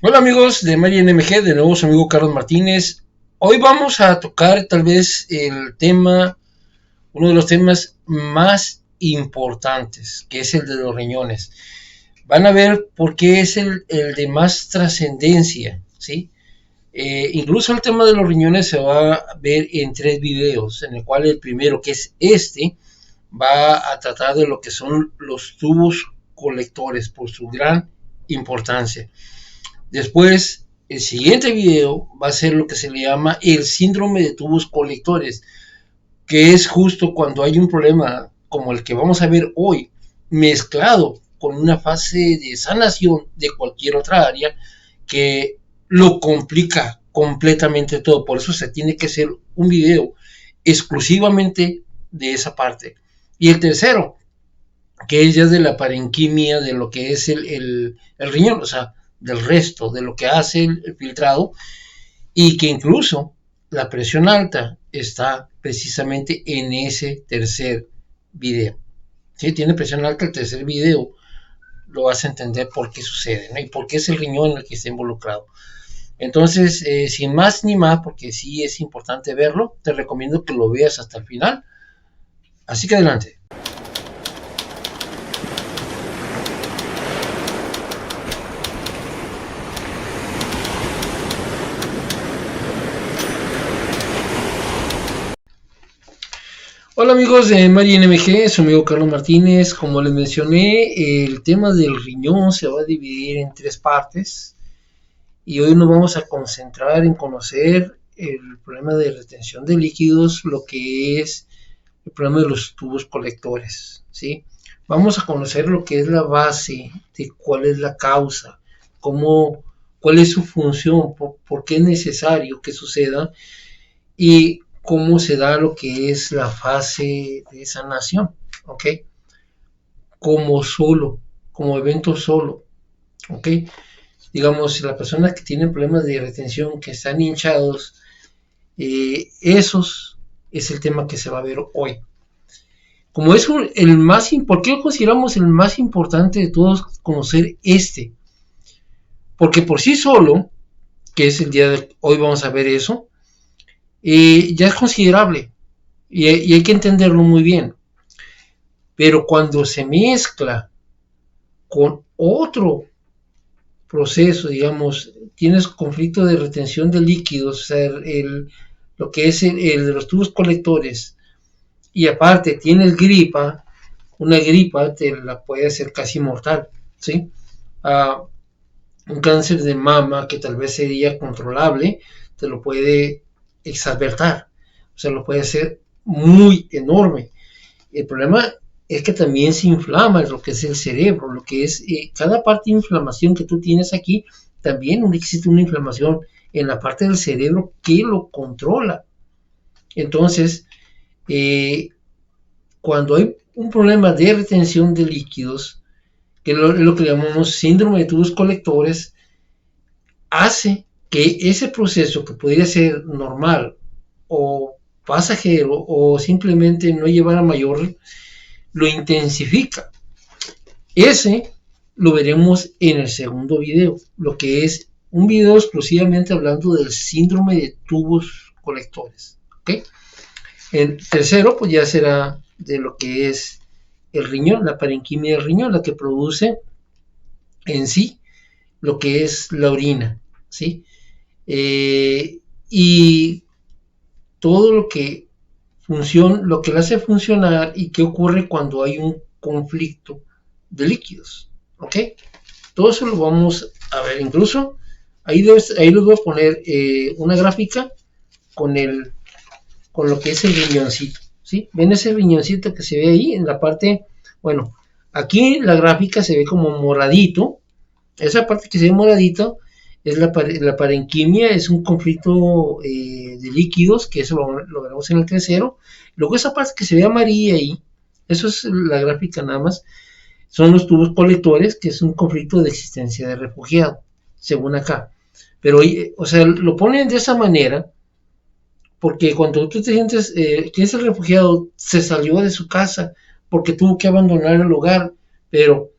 Hola amigos de Mari NMG, de nuevo su amigo Carlos Martínez. Hoy vamos a tocar tal vez uno de los temas más importantes, que es el de los riñones. Van a ver por qué es el de más trascendencia, ¿sí? Incluso el tema de los riñones se va a ver en 3 videos, en el cual el primero, que es va a tratar de lo que son los tubos colectores por su gran importancia. Después, el siguiente video va a ser lo que se le llama el síndrome de tubos colectores, que es justo cuando hay un problema como el que vamos a ver hoy, mezclado con una fase de sanación de cualquier otra área que lo complica completamente todo. Por eso se tiene que hacer un video exclusivamente de esa parte. Y el tercero, que es ya de la parenquimia, de lo que es el riñón, o sea, del resto, de lo que hace el filtrado, y que incluso la presión alta está precisamente en ese tercer video. Si tiene presión alta el tercer video, lo vas a entender por qué sucede, ¿no? Y por qué es el riñón en el que está involucrado. Entonces, sin más ni más, porque sí es importante verlo, te recomiendo que lo veas hasta el final. Así que adelante. Hola amigos de Mari NMG, su amigo Carlos Martínez. Como les mencioné, el tema del riñón se va a dividir en 3 partes y hoy nos vamos a concentrar en conocer el problema de retención de líquidos, lo que es el problema de los tubos colectores, ¿sí? Vamos a conocer lo que es la base, de cuál es la causa, cuál es su función, por qué es necesario que suceda y cómo se da lo que es la fase de sanación, ¿ok? Como evento solo, ¿ok? Digamos, la persona que tiene problemas de retención, que están hinchados, esos es el tema que se va a ver hoy. Como es ¿por qué lo consideramos el más importante de todos conocer este? Porque por sí solo, que es el día de hoy vamos a ver eso, ya es considerable y hay que entenderlo muy bien. Pero cuando se mezcla con otro proceso, digamos, tienes conflicto de retención de líquidos, o sea, lo que es el de los tubos colectores, y aparte tienes gripa, una gripa te la puede hacer casi mortal, ¿sí? Un cáncer de mama que tal vez sería controlable, te lo puede exalbertar, o sea, lo puede hacer muy enorme. El problema es que también se inflama lo que es el cerebro, lo que es cada parte de inflamación que tú tienes aquí, también existe una inflamación en la parte del cerebro que lo controla. Entonces, cuando hay un problema de retención de líquidos, que es lo que llamamos síndrome de tubos colectores, hace que ese proceso que podría ser normal o pasajero o simplemente no llevar a mayor, lo intensifica. Ese lo veremos en el segundo video, lo que es un video exclusivamente hablando del síndrome de tubos colectores. ¿Okay? El tercero, pues ya será de lo que es el riñón, la parenquimia del riñón, la que produce en sí lo que es la orina, ¿sí? Y todo lo que le hace funcionar y qué ocurre cuando hay un conflicto de líquidos, ¿ok? Todo eso lo vamos a ver, incluso ahí les voy a poner una gráfica con lo que es el riñoncito, ¿sí? ¿Ven ese riñoncito que se ve ahí en la parte? Bueno, aquí la gráfica se ve como moradito, esa parte que se ve moradito es la parenquimia, es un conflicto de líquidos, que eso lo veremos en el tercero. Luego esa parte que se ve amarilla ahí, eso es la gráfica nada más, son los tubos colectores, que es un conflicto de existencia de refugiado, según acá. Pero, o sea, lo ponen de esa manera, porque cuando tú te sientes que ese refugiado se salió de su casa porque tuvo que abandonar el hogar, pero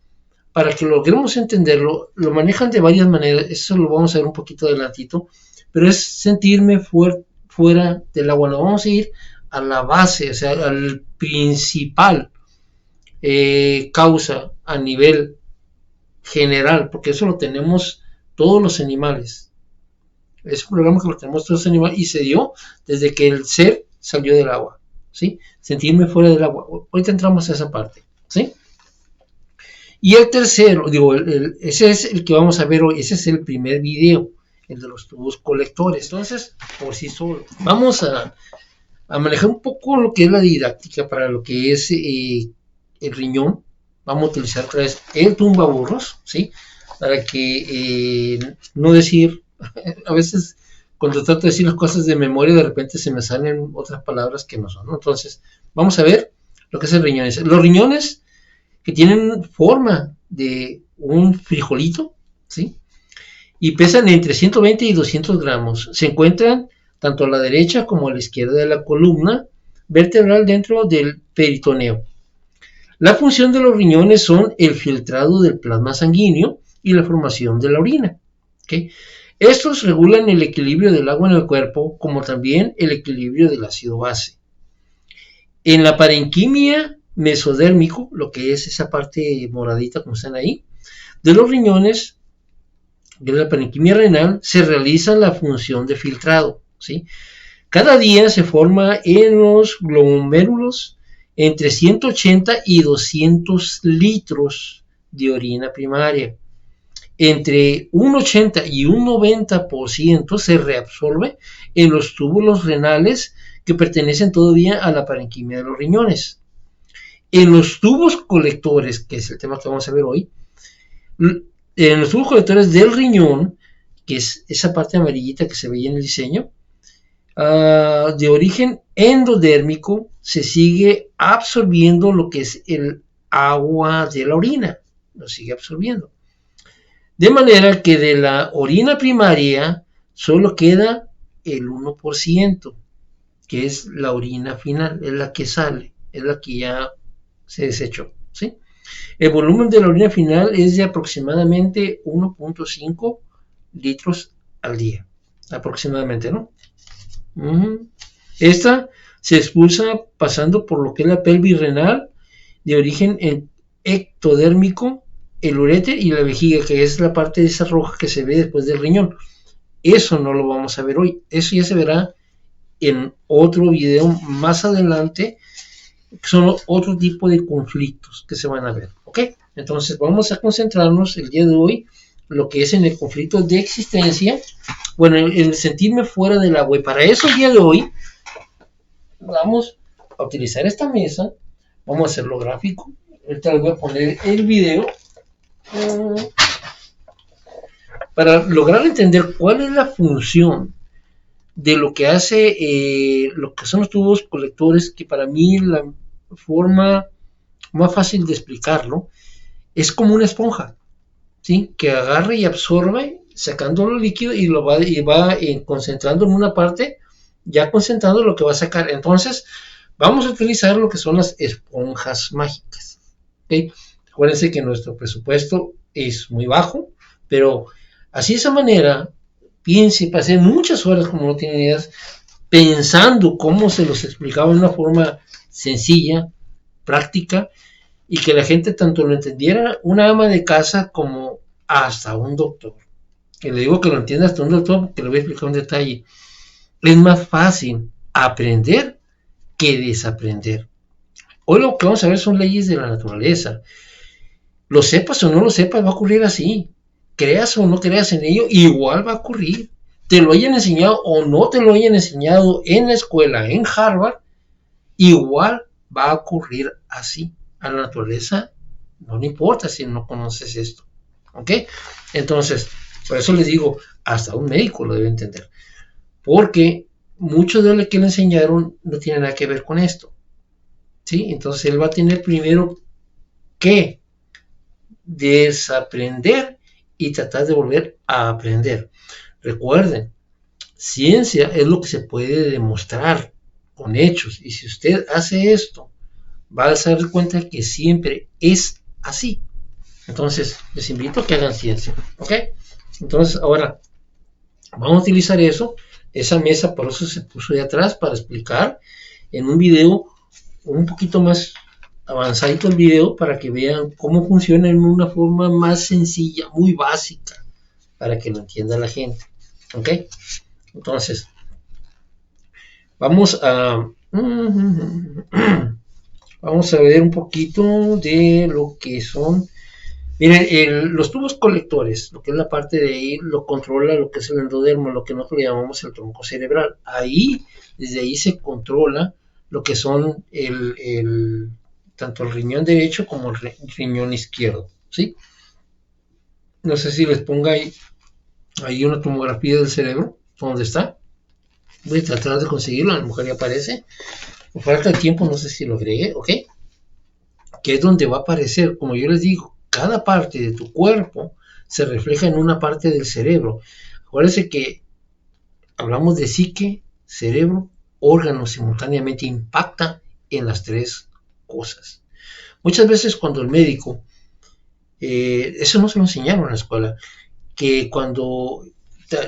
para que logremos entenderlo, lo manejan de varias maneras. Eso lo vamos a ver un poquito adelantito, pero es sentirme fuera del agua. Nos vamos a ir a la base, o sea, al principal causa a nivel general, porque eso lo tenemos todos los animales. Es un programa que lo tenemos todos los animales y se dio desde que el ser salió del agua, ¿sí? Sentirme fuera del agua. Ahorita entramos a esa parte, ¿sí? Y el tercero, ese es el que vamos a ver hoy, ese es el primer video, el de los tubos colectores. Entonces, por sí solo, vamos a manejar un poco lo que es la didáctica para lo que es el riñón. Vamos a utilizar otra vez el tumbaburros, ¿sí? Para que no decir, a veces cuando trato de decir las cosas de memoria, de repente se me salen otras palabras que no son, ¿no? Entonces, vamos a ver lo que es el riñón. Los riñones que tienen forma de un frijolito, ¿sí? Y pesan entre 120 y 200 gramos. Se encuentran tanto a la derecha como a la izquierda de la columna vertebral dentro del peritoneo. La función de los riñones son el filtrado del plasma sanguíneo y la formación de la orina, ¿okay? Estos regulan el equilibrio del agua en el cuerpo, como también el equilibrio del ácido base. En la parenquimia mesodérmico, lo que es esa parte moradita como están ahí, de los riñones, de la parenquimia renal, se realiza la función de filtrado, ¿sí? Cada día se forma en los glomérulos entre 180 y 200 litros de orina primaria. Entre un 80 y un 90% se reabsorbe en los túbulos renales que pertenecen todavía a la parenquimia de los riñones. En los tubos colectores, que es el tema que vamos a ver hoy, en los tubos colectores del riñón, que es esa parte amarillita que se veía en el diseño, de origen endodérmico, se sigue absorbiendo lo que es el agua de la orina, lo sigue absorbiendo. De manera que de la orina primaria solo queda el 1%, que es la orina final, es la que sale, es la que ya se desechó, ¿sí? El volumen de la orina final es de aproximadamente 1.5 litros al día, aproximadamente, ¿no? Esta se expulsa pasando por lo que es la pelvis renal de origen ectodérmico, el uréter y la vejiga, que es la parte de esa roja que se ve después del riñón. Eso no lo vamos a ver hoy, eso ya se verá en otro video más adelante, que son otro tipo de conflictos que se van a ver, ¿ok? Entonces vamos a concentrarnos el día de hoy lo que es en el conflicto de existencia, bueno, el sentirme fuera del agua. Y para eso el día de hoy vamos a utilizar esta mesa, vamos a hacerlo gráfico. Ahorita les voy a poner el video para lograr entender cuál es la función de lo que hace lo que son los tubos colectores, que para mí la forma más fácil de explicarlo es como una esponja, ¿sí? Que agarra y absorbe sacando lo líquido y va concentrando en una parte, ya concentrando lo que va a sacar. Entonces vamos a utilizar lo que son las esponjas mágicas, ¿okay? Acuérdense que nuestro presupuesto es muy bajo, pero así de esa manera piense, pasé muchas horas, como no tienen ideas, pensando cómo se los explicaba de una forma sencilla, práctica, y que la gente tanto lo entendiera, una ama de casa como hasta un doctor. Que le digo que lo entienda hasta un doctor porque le voy a explicar un detalle. Es más fácil aprender que desaprender. Hoy lo que vamos a ver son leyes de la naturaleza. Lo sepas o no lo sepas, va a ocurrir así. Creas o no creas en ello, igual va a ocurrir. Te lo hayan enseñado o no te lo hayan enseñado en la escuela, en Harvard, igual va a ocurrir así. A la naturaleza no le importa si no conoces esto, ¿ok? Entonces, por eso les digo, hasta un médico lo debe entender, porque mucho de lo que le enseñaron no tiene nada que ver con esto, ¿sí? Entonces él va a tener primero que desaprender y tratar de volver a aprender. Recuerden, ciencia es lo que se puede demostrar con hechos, y si usted hace esto, va a darse cuenta que siempre es así. Entonces, les invito a que hagan ciencia, ¿ok? Entonces, ahora, vamos a utilizar esa mesa, por eso se puso de atrás, para explicar en un video un poquito más avanzadito el video, para que vean cómo funciona en una forma más sencilla, muy básica, para que lo entienda la gente, ¿ok? Entonces, vamos a vamos a ver un poquito de lo que son. Miren, los tubos colectores, lo que es la parte de ahí, lo controla lo que es el endodermo, lo que nosotros le llamamos el tronco cerebral. Desde ahí se controla lo que son tanto el riñón derecho como el riñón izquierdo, ¿sí? No sé si les ponga ahí una tomografía del cerebro, ¿dónde está? Voy a tratar de conseguirlo, a lo mejor ya aparece. Por falta de tiempo, no sé si lo agregué, ¿ok? Que es donde va a aparecer, como yo les digo, cada parte de tu cuerpo se refleja en una parte del cerebro. Acuérdense que hablamos de psique, cerebro, órganos, simultáneamente impacta en las tres cosas. Muchas veces cuando el médico, eso no se lo enseñaron en la escuela, que cuando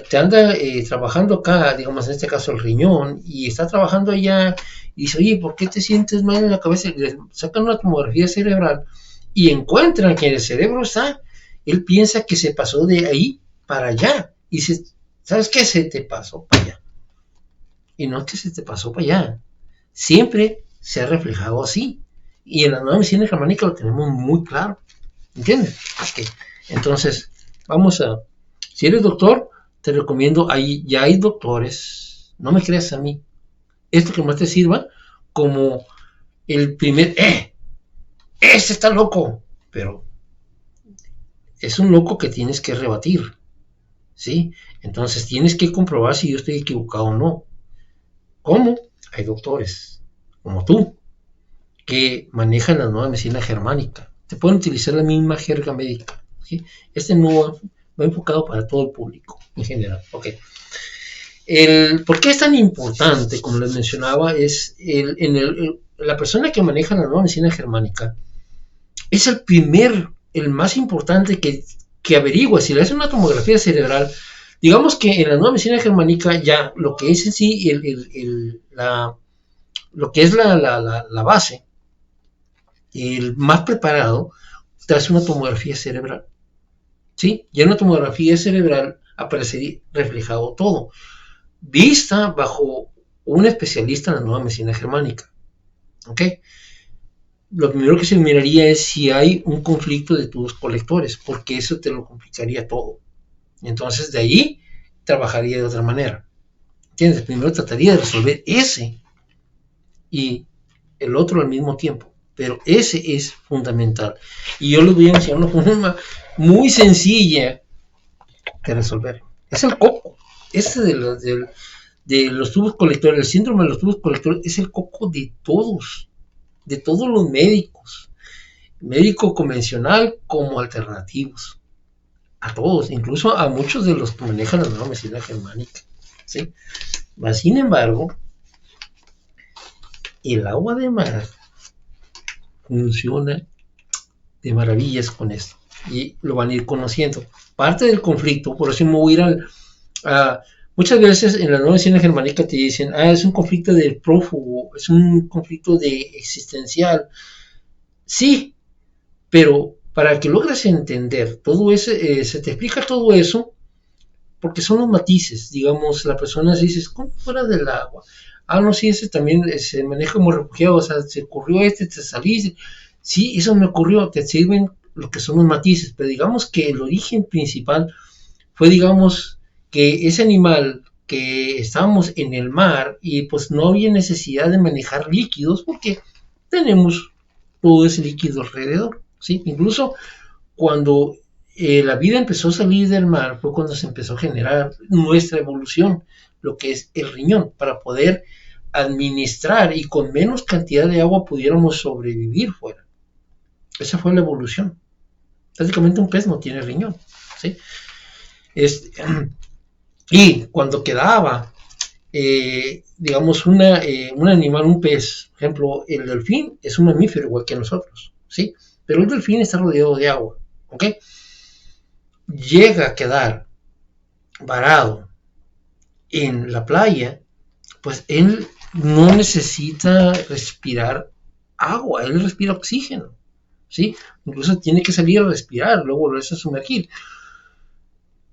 te anda trabajando acá, digamos en este caso el riñón, y está trabajando allá, y dice, oye, ¿por qué te sientes mal en la cabeza? Y le sacan una tomografía cerebral y encuentran que en el cerebro está, él piensa que se pasó de ahí para allá, y dice, ¿sabes qué? Se te pasó para allá. Y no es que se te pasó para allá, siempre se ha reflejado así, y en la nueva medicina germánica lo tenemos muy claro, ¿entiendes? Okay. Entonces, vamos a, si eres doctor, te recomiendo, ya hay doctores, no me creas a mí, esto que más te sirva como el primer, este está loco, pero es un loco que tienes que rebatir, ¿sí? Entonces tienes que comprobar si yo estoy equivocado o no. ¿Cómo? Hay doctores, como tú, que manejan la nueva medicina germánica, te pueden utilizar la misma jerga médica, ¿sí? Este no va enfocado para todo el público en general, ok. ¿Por qué es tan importante? Como les mencionaba, es la persona que maneja la nueva medicina germánica es el más importante que averigua. Si le hace una tomografía cerebral, digamos que en la nueva medicina germánica ya lo que es en sí lo que es la base, el más preparado, te hace una tomografía cerebral, ¿sí? Ya en una tomografía cerebral aparecería reflejado todo, vista bajo un especialista en la nueva medicina germánica, ¿ok? Lo primero que se miraría es si hay un conflicto de tubos colectores, porque eso te lo complicaría todo. Entonces de ahí trabajaría de otra manera, ¿entiendes? Primero trataría de resolver ese y el otro al mismo tiempo, pero ese es fundamental. Y yo les voy a enseñar una forma muy sencilla de resolver. Es el coco. Este de los tubos colectores, el síndrome de los tubos colectores, es el coco de todos los médicos, médico convencional como alternativos, a todos, incluso a muchos de los que manejan la nueva medicina germánica, ¿sí? Mas, sin embargo, el agua de mar funciona de maravillas con esto, y lo van a ir conociendo. Parte del conflicto, por eso me voy a ir muchas veces en la nueva medicina germánica te dicen, es un conflicto del prófugo, es un conflicto de existencial. Sí, pero para que logres entender todo eso, se te explica todo eso, porque son los matices. Digamos, la persona se dice, ¿cómo fuera del agua? No, sí, ese también se maneja como refugiado, o sea, se ocurrió te saliste. Sí, eso me ocurrió, te sirven lo que son los matices, pero digamos que el origen principal fue, digamos, que ese animal que estábamos en el mar y pues no había necesidad de manejar líquidos porque tenemos todo ese líquido alrededor, ¿sí? Incluso cuando la vida empezó a salir del mar fue cuando se empezó a generar nuestra evolución, lo que es el riñón, para poder administrar y con menos cantidad de agua pudiéramos sobrevivir fuera. Esa fue la evolución. Prácticamente un pez no tiene riñón, ¿sí? Y cuando quedaba, digamos, un animal, un pez, por ejemplo, el delfín es un mamífero igual que nosotros, ¿sí? Pero el delfín está rodeado de agua. ¿ok? Llega a quedar varado en la playa, pues él no necesita respirar agua, él respira oxígeno, ¿sí? Incluso tiene que salir a respirar, luego volverse a sumergir.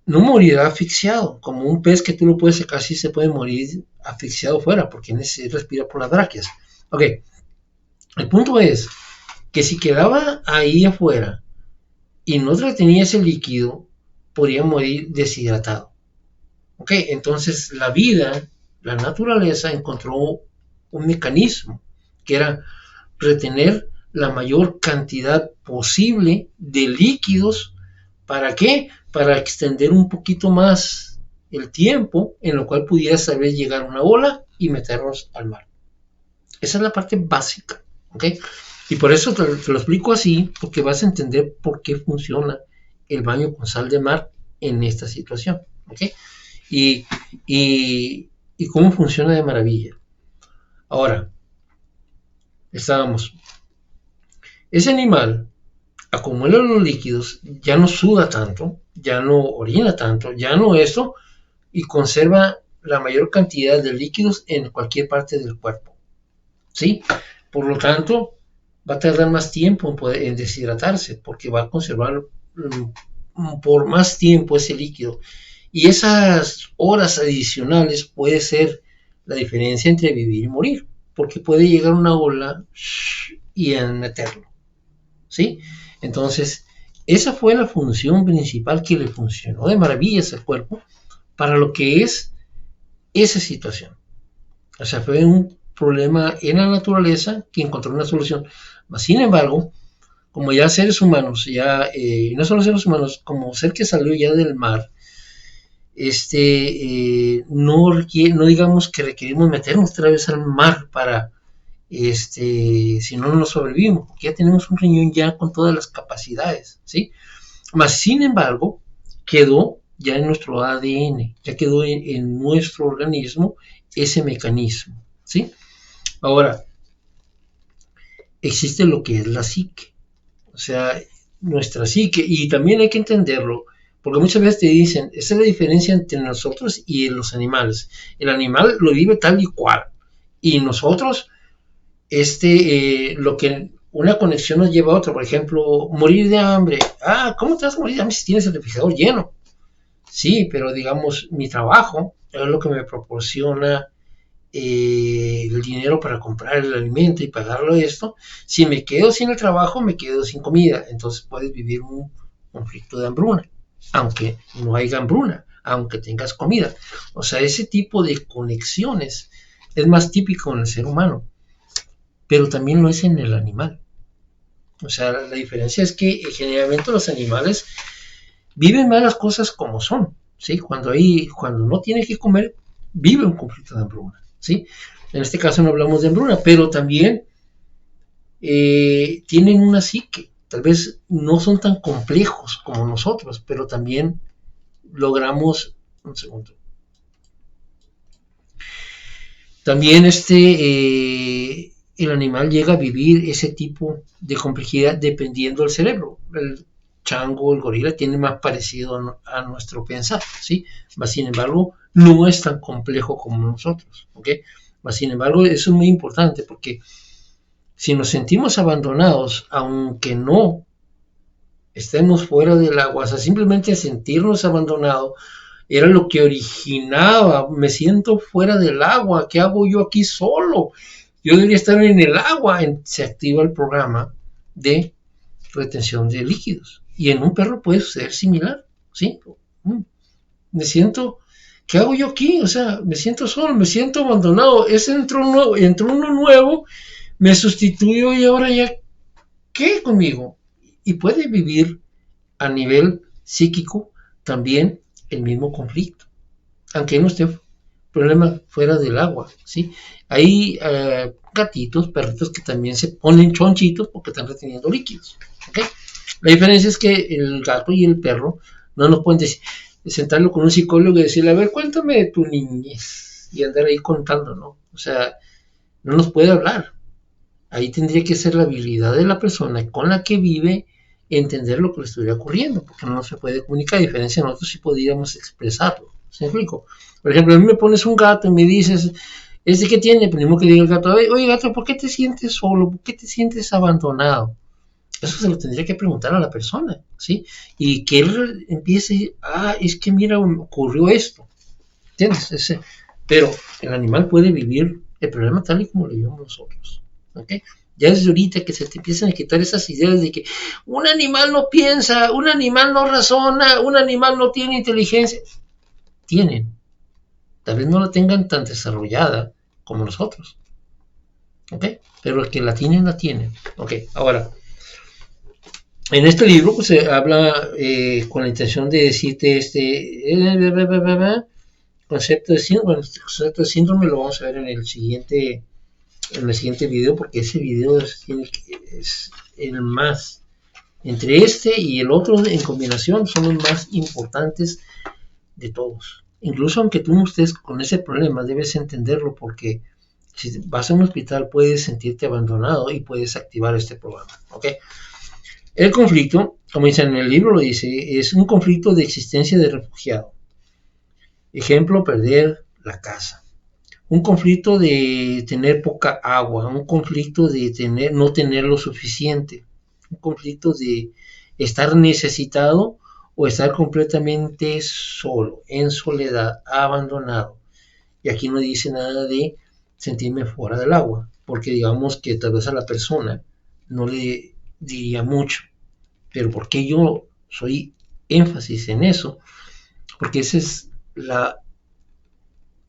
No morirá asfixiado, como un pez que tú lo puedes sacar, sí se puede morir asfixiado fuera, porque él respira por las brácteas. Ok, el punto es que si quedaba ahí afuera y no retenía ese líquido, podría morir deshidratado. Ok, entonces la vida, la naturaleza encontró un mecanismo que era retener la mayor cantidad posible de líquidos. ¿Para qué? Para extender un poquito más el tiempo en lo cual pudiera saber llegar una ola y meternos al mar. Esa es la parte básica, ¿ok? Y por eso te lo explico así, porque vas a entender por qué funciona el baño con sal de mar en esta situación, ¿ok? Y, y cómo funciona de maravilla. Ahora, estábamos. Ese animal acumula los líquidos, ya no suda tanto, ya no orina tanto, ya no esto, y conserva la mayor cantidad de líquidos en cualquier parte del cuerpo, ¿sí? Por lo tanto, va a tardar más tiempo en deshidratarse, porque va a conservar por más tiempo ese líquido. Y esas horas adicionales puede ser la diferencia entre vivir y morir, porque puede llegar una ola y meterlo, ¿sí? Entonces, esa fue la función principal que le funcionó de maravillas al cuerpo para lo que es esa situación. O sea, fue un problema en la naturaleza que encontró una solución. Sin embargo, como ya seres humanos, ya no solo seres humanos, como ser que salió ya del mar, no digamos que requerimos meternos otra vez al mar para si no, no sobrevivimos, porque ya tenemos un riñón ya con todas las capacidades, ¿sí? Mas, sin embargo, quedó ya en nuestro ADN, ya quedó en nuestro organismo ese mecanismo, ¿sí? Ahora, existe lo que es la psique, o sea, nuestra psique, y también hay que entenderlo, porque muchas veces te dicen, esa es la diferencia entre nosotros y los animales. El animal lo vive tal y cual, y nosotros lo que una conexión nos lleva a otra, por ejemplo, morir de hambre. ¿Cómo te vas a morir de hambre si tienes el refrigerador lleno? Sí, pero digamos, mi trabajo es lo que me proporciona el dinero para comprar el alimento y pagarlo esto. Si me quedo sin el trabajo, me quedo sin comida. Entonces puedes vivir un conflicto de hambruna, aunque no haya hambruna, aunque tengas comida. O sea, ese tipo de conexiones es más típico en el ser humano, pero también lo es en el animal. O sea, la diferencia es que generalmente los animales viven más las cosas como son, ¿sí? Cuando no tiene que comer, vive un conflicto de hambruna, ¿sí? En este caso no hablamos de hambruna, pero también tienen una psique. Tal vez no son tan complejos como nosotros, pero también logramos, un segundo, también el animal llega a vivir ese tipo de complejidad dependiendo del cerebro. El chango, el gorila tiene más parecido a nuestro pensar, ¿sí? Mas, sin embargo, no es tan complejo como nosotros, ¿ok? Mas, sin embargo, eso es muy importante porque si nos sentimos abandonados, aunque no estemos fuera del agua, o sea, simplemente sentirnos abandonados, era lo que originaba, me siento fuera del agua, ¿qué hago yo aquí solo? Yo debería estar en el agua. Se activa el programa de retención de líquidos. Y en un perro puede suceder similar, ¿sí? Me siento, ¿qué hago yo aquí? O sea, me siento solo, me siento abandonado. Entró uno nuevo, me sustituyó y ahora ya, ¿qué conmigo? Y puede vivir a nivel psíquico también el mismo conflicto, aunque no esté problema fuera del agua, ¿sí? Hay gatitos, perritos que también se ponen chonchitos porque están reteniendo líquidos, ¿ok? La diferencia es que el gato y el perro no nos pueden sentarlo con un psicólogo y decirle, a ver, cuéntame de tu niñez y andar ahí contando, ¿no? O sea, no nos puede hablar. Ahí tendría que ser la habilidad de la persona con la que vive entender lo que le estuviera ocurriendo, porque no se puede comunicar, a diferencia de nosotros sí podríamos expresarlo. ¿Se me explico? Por ejemplo, a mí me pones un gato y me dices, ¿este qué tiene? Primero que diga el gato, oye gato, ¿por qué te sientes solo? ¿Por qué te sientes abandonado? Eso se lo tendría que preguntar a la persona, ¿sí? Y que él empiece, es que mira, ocurrió esto, ¿entiendes? Pero el animal puede vivir el problema tal y como lo vivimos nosotros, ¿ok? Ya desde ahorita que se te empiezan a quitar esas ideas de que un animal no piensa, un animal no razona, un animal no tiene inteligencia. Tienen, tal vez no la tengan tan desarrollada como nosotros, ¿ok? Pero el que la tienen, la tienen, ¿ok? Ahora, en este libro pues, se habla con la intención de decirte concepto de síndrome. Bueno, este concepto de síndrome lo vamos a ver en el siguiente video, porque ese video es el más, entre este y el otro en combinación, son los más importantes de todos. Incluso aunque tú no estés con ese problema, debes entenderlo, porque si vas a un hospital puedes sentirte abandonado y puedes activar este programa, ¿ok? El conflicto, como dice en el libro, lo dice, es un conflicto de existencia de refugiado. Ejemplo, perder la casa. Un conflicto de tener poca agua, un conflicto de no tener lo suficiente, un conflicto de estar necesitado o estar completamente solo, en soledad, abandonado. Y aquí no dice nada de sentirme fuera del agua, porque digamos que tal vez a la persona no le diría mucho. Pero ¿por qué yo soy énfasis en eso? Porque esa es la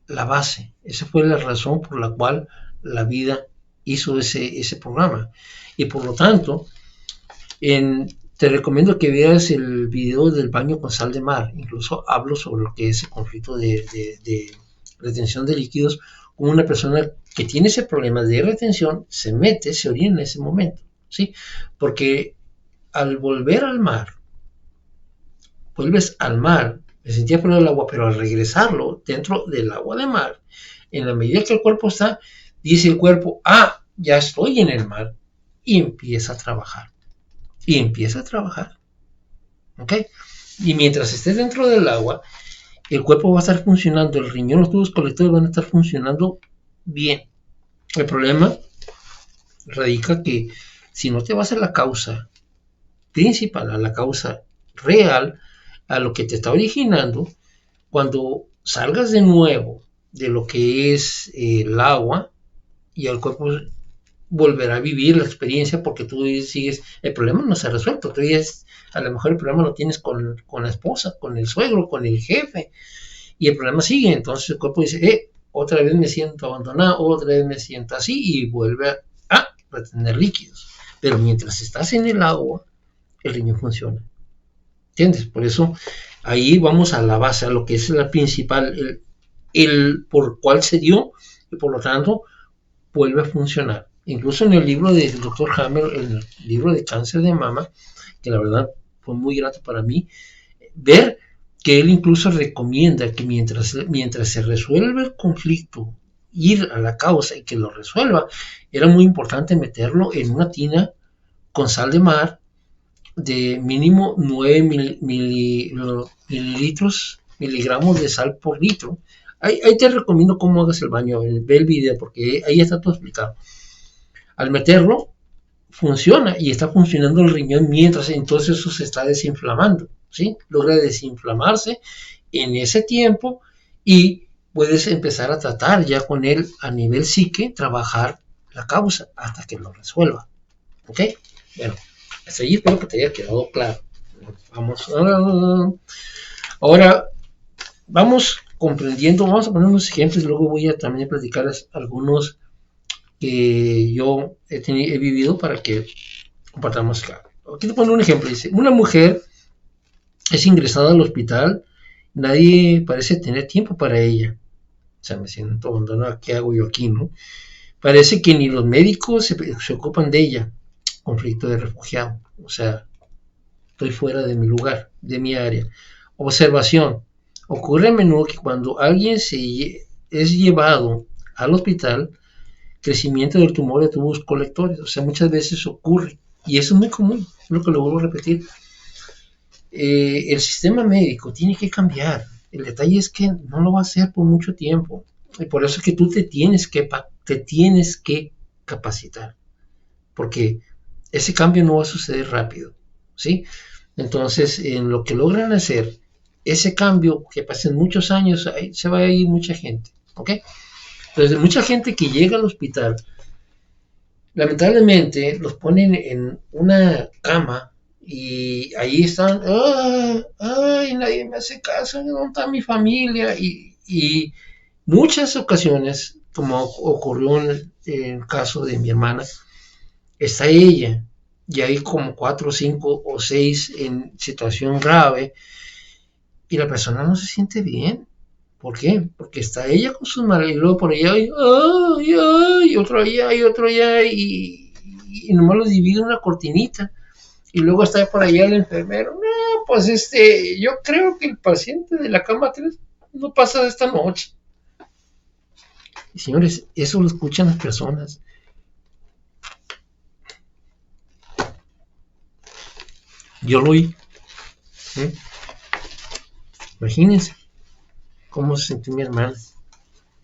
base, esa fue la razón por la cual la vida hizo ese programa. Y por lo tanto, te recomiendo que veas el video del baño con sal de mar. Incluso hablo sobre lo que es el conflicto de retención de líquidos, como una persona que tiene ese problema de retención se mete, se orina en ese momento, ¿sí? Porque al volver al mar, vuelves al mar, me sentía fuera del agua, pero al regresarlo dentro del agua de mar, en la medida que el cuerpo está, dice el cuerpo, ya estoy en el mar, y empieza a trabajar. Y empieza a trabajar. ¿Ok? Y mientras estés dentro del agua, el cuerpo va a estar funcionando, el riñón, los tubos colectores van a estar funcionando bien. El problema radica que si no te vas a la causa principal, a la causa real, a lo que te está originando, cuando salgas de nuevo de lo que es el agua, y el cuerpo volverá a vivir la experiencia, porque tú sigues, el problema no se ha resuelto, tú dices, a lo mejor el problema lo tienes con la esposa, con el suegro, con el jefe, y el problema sigue. Entonces el cuerpo dice, otra vez me siento abandonado, otra vez me siento así, y vuelve a retener líquidos. Pero mientras estás en el agua, el riñón funciona. ¿Entiendes? Por eso ahí vamos a la base, a lo que es la principal, el por cuál se dio, y por lo tanto vuelve a funcionar. Incluso en el libro del Dr. Hammer, el libro de cáncer de mama, que la verdad fue muy grato para mí, ver que él incluso recomienda que mientras se resuelve el conflicto, ir a la causa y que lo resuelva, era muy importante meterlo en una tina con sal de mar de mínimo 9 miligramos de sal por litro. Ahí te recomiendo cómo hagas el baño, ve el video, porque ahí está todo explicado. Al meterlo, funciona, y está funcionando el riñón mientras entonces eso se está desinflamando, ¿sí? Logra desinflamarse en ese tiempo, y puedes empezar a tratar ya con él a nivel psique, trabajar la causa hasta que lo resuelva, ¿ok? Bueno, hasta ahí espero que te haya quedado claro. Vamos ahora vamos comprendiendo, vamos a poner unos ejemplos, y luego voy a también platicar algunos que yo he vivido para que compartamos claro. Aquí te pongo un ejemplo, dice, una mujer es ingresada al hospital, nadie parece tener tiempo para ella. O sea, me siento abandonada, ¿qué hago yo aquí, no? Parece que ni los médicos se ocupan de ella. Conflicto de refugiado, o sea, estoy fuera de mi lugar, de mi área. Observación, ocurre a menudo que cuando alguien es llevado al hospital, crecimiento del tumor de tubos colectores, o sea, muchas veces ocurre Y eso es muy común, es lo que lo vuelvo a repetir. El sistema médico tiene que cambiar. El detalle es que no lo va a hacer por mucho tiempo. Y por eso es que tú te tienes que capacitar. Porque ese cambio no va a suceder rápido. ¿Sí? Entonces, en lo que logran hacer, ese cambio, que pasen muchos años, ahí se va a ir mucha gente. ¿Ok? Entonces, mucha gente que llega al hospital, lamentablemente los ponen en una cama y ahí están, ay, nadie me hace caso, ¿dónde está mi familia? Y muchas ocasiones, como ocurrió en el caso de mi hermana, está ella y hay como 4, 5 o 6 en situación grave y la persona no se siente bien. ¿Por qué? Porque está ella con sus malas y luego por allá y otro allá y otro allá y nomás los divide una cortinita. Y luego está por allá el enfermero. No, pues yo creo que el paciente de la cama 3 no pasa de esta noche. Y señores, eso lo escuchan las personas. Yo lo oí. ¿Eh? Imagínense cómo se sintió mi hermana.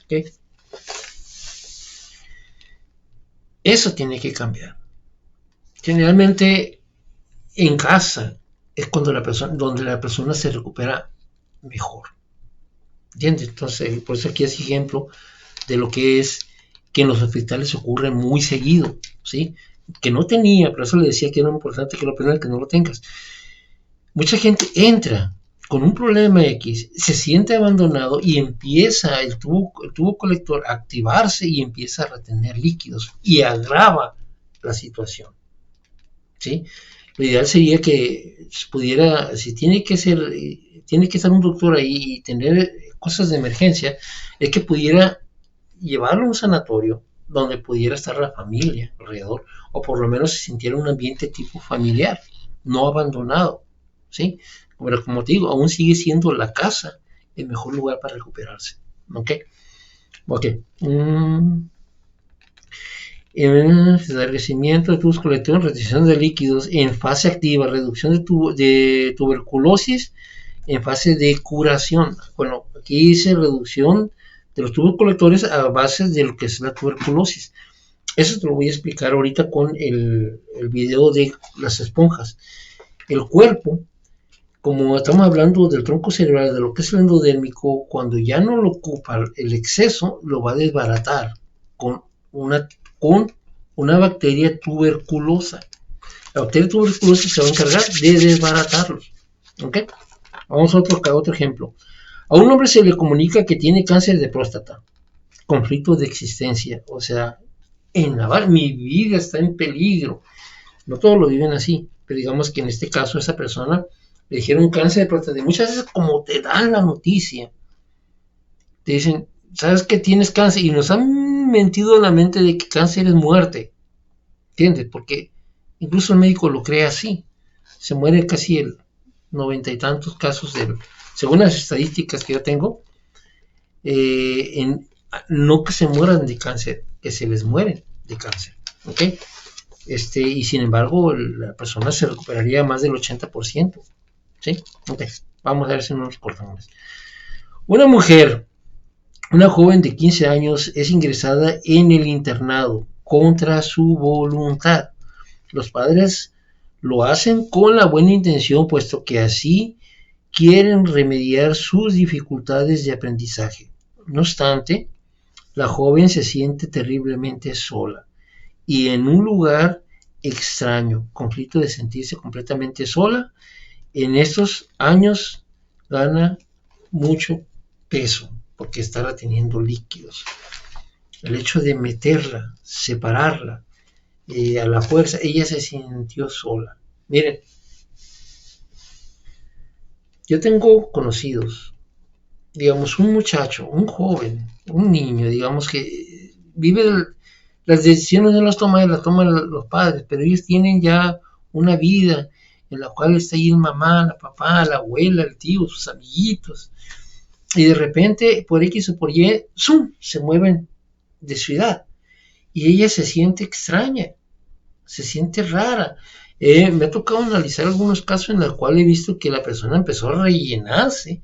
¿Okay? Eso tiene que cambiar. Generalmente en casa es donde la persona se recupera mejor. ¿Entiendes? Entonces, por eso aquí es ejemplo de lo que es que en los hospitales ocurre muy seguido, ¿sí? Que no tenía, por eso le decía que era importante que lo primero que no lo tengas. Mucha gente entra con un problema X, se siente abandonado y empieza el tubo colector a activarse y empieza a retener líquidos y agrava la situación, ¿sí? Lo ideal sería que pudiera, si tiene que estar un doctor ahí y tener cosas de emergencia, es que pudiera llevarlo a un sanatorio donde pudiera estar la familia alrededor, o por lo menos se sintiera un ambiente tipo familiar, no abandonado, ¿sí? Pero como te digo, aún sigue siendo la casa el mejor lugar para recuperarse, ¿ok? Ok. Enrejecimiento de tubos colectores, retención de líquidos en fase activa, reducción de tuberculosis en fase de curación. Bueno, aquí dice reducción de los tubos colectores a base de lo que es la tuberculosis. Eso te lo voy a explicar ahorita con el video de las esponjas. El cuerpo, como estamos hablando del tronco cerebral, de lo que es el endodérmico, cuando ya no lo ocupa el exceso, lo va a desbaratar con una bacteria tuberculosa. La bacteria tuberculosa se va a encargar de desbaratarlos. ¿Ok? Vamos a otro ejemplo. A un hombre se le comunica que tiene cáncer de próstata, conflicto de existencia, o sea, mi vida está en peligro. No todos lo viven así, pero digamos que en este caso a esa persona le dijeron cáncer de próstata. Y muchas veces como te dan la noticia, te dicen, ¿sabes que tienes cáncer? Y nos han mentido en la mente de que cáncer es muerte. ¿Entiendes? Porque incluso el médico lo cree así. Se muere casi el 90 y tantos casos según las estadísticas que yo tengo, no que se mueran de cáncer, que se les mueren de cáncer. ¿Ok? Y sin embargo, la persona se recuperaría más del 80%. ¿Sí? Ok. Vamos a ver si no nos cortamos. Una joven de 15 años es ingresada en el internado contra su voluntad. Los padres lo hacen con la buena intención, puesto que así quieren remediar sus dificultades de aprendizaje. No obstante, la joven se siente terriblemente sola y en un lugar extraño, conflicto de sentirse completamente sola. En estos años gana mucho peso porque está reteniendo líquidos. El hecho de meterla, separarla, a la fuerza, ella se sintió sola. Miren, yo tengo conocidos, digamos, un muchacho, un joven, un niño, digamos, que vive las decisiones no las toman los padres, pero ellos tienen ya una vida en la cual está ahí la mamá, la papá, la abuela, el tío, sus amiguitos, y de repente, por X o por Y, ¡zum!, se mueven de ciudad, y ella se siente extraña, se siente rara. Me ha tocado analizar algunos casos en los cuales he visto que la persona empezó a rellenarse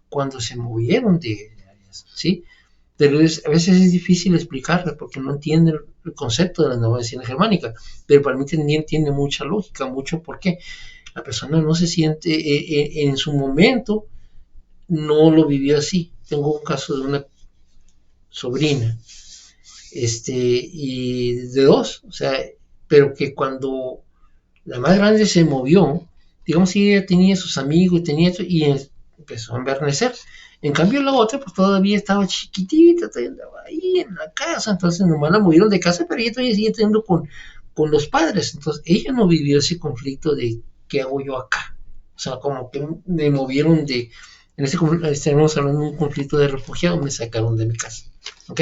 cuando se movieron de áreas, ¿sí? Pero a veces es difícil explicarla porque no entiende el concepto de la nueva medicina germánica, pero para mí también tiene mucha lógica, mucho porque la persona no se siente, en su momento no lo vivió así. Tengo un caso de una sobrina, y de dos, o sea, pero que cuando la más grande se movió, digamos que ella tenía sus amigos y empezó a envernecer. En cambio la otra pues todavía estaba chiquitita, todavía andaba ahí en la casa, entonces nomás la movieron de casa, pero ella todavía sigue teniendo con los padres, entonces ella no vivió ese conflicto de ¿qué hago yo acá? O sea, como que me movieron en estamos hablando de un conflicto de refugiados, me sacaron de mi casa, ¿ok?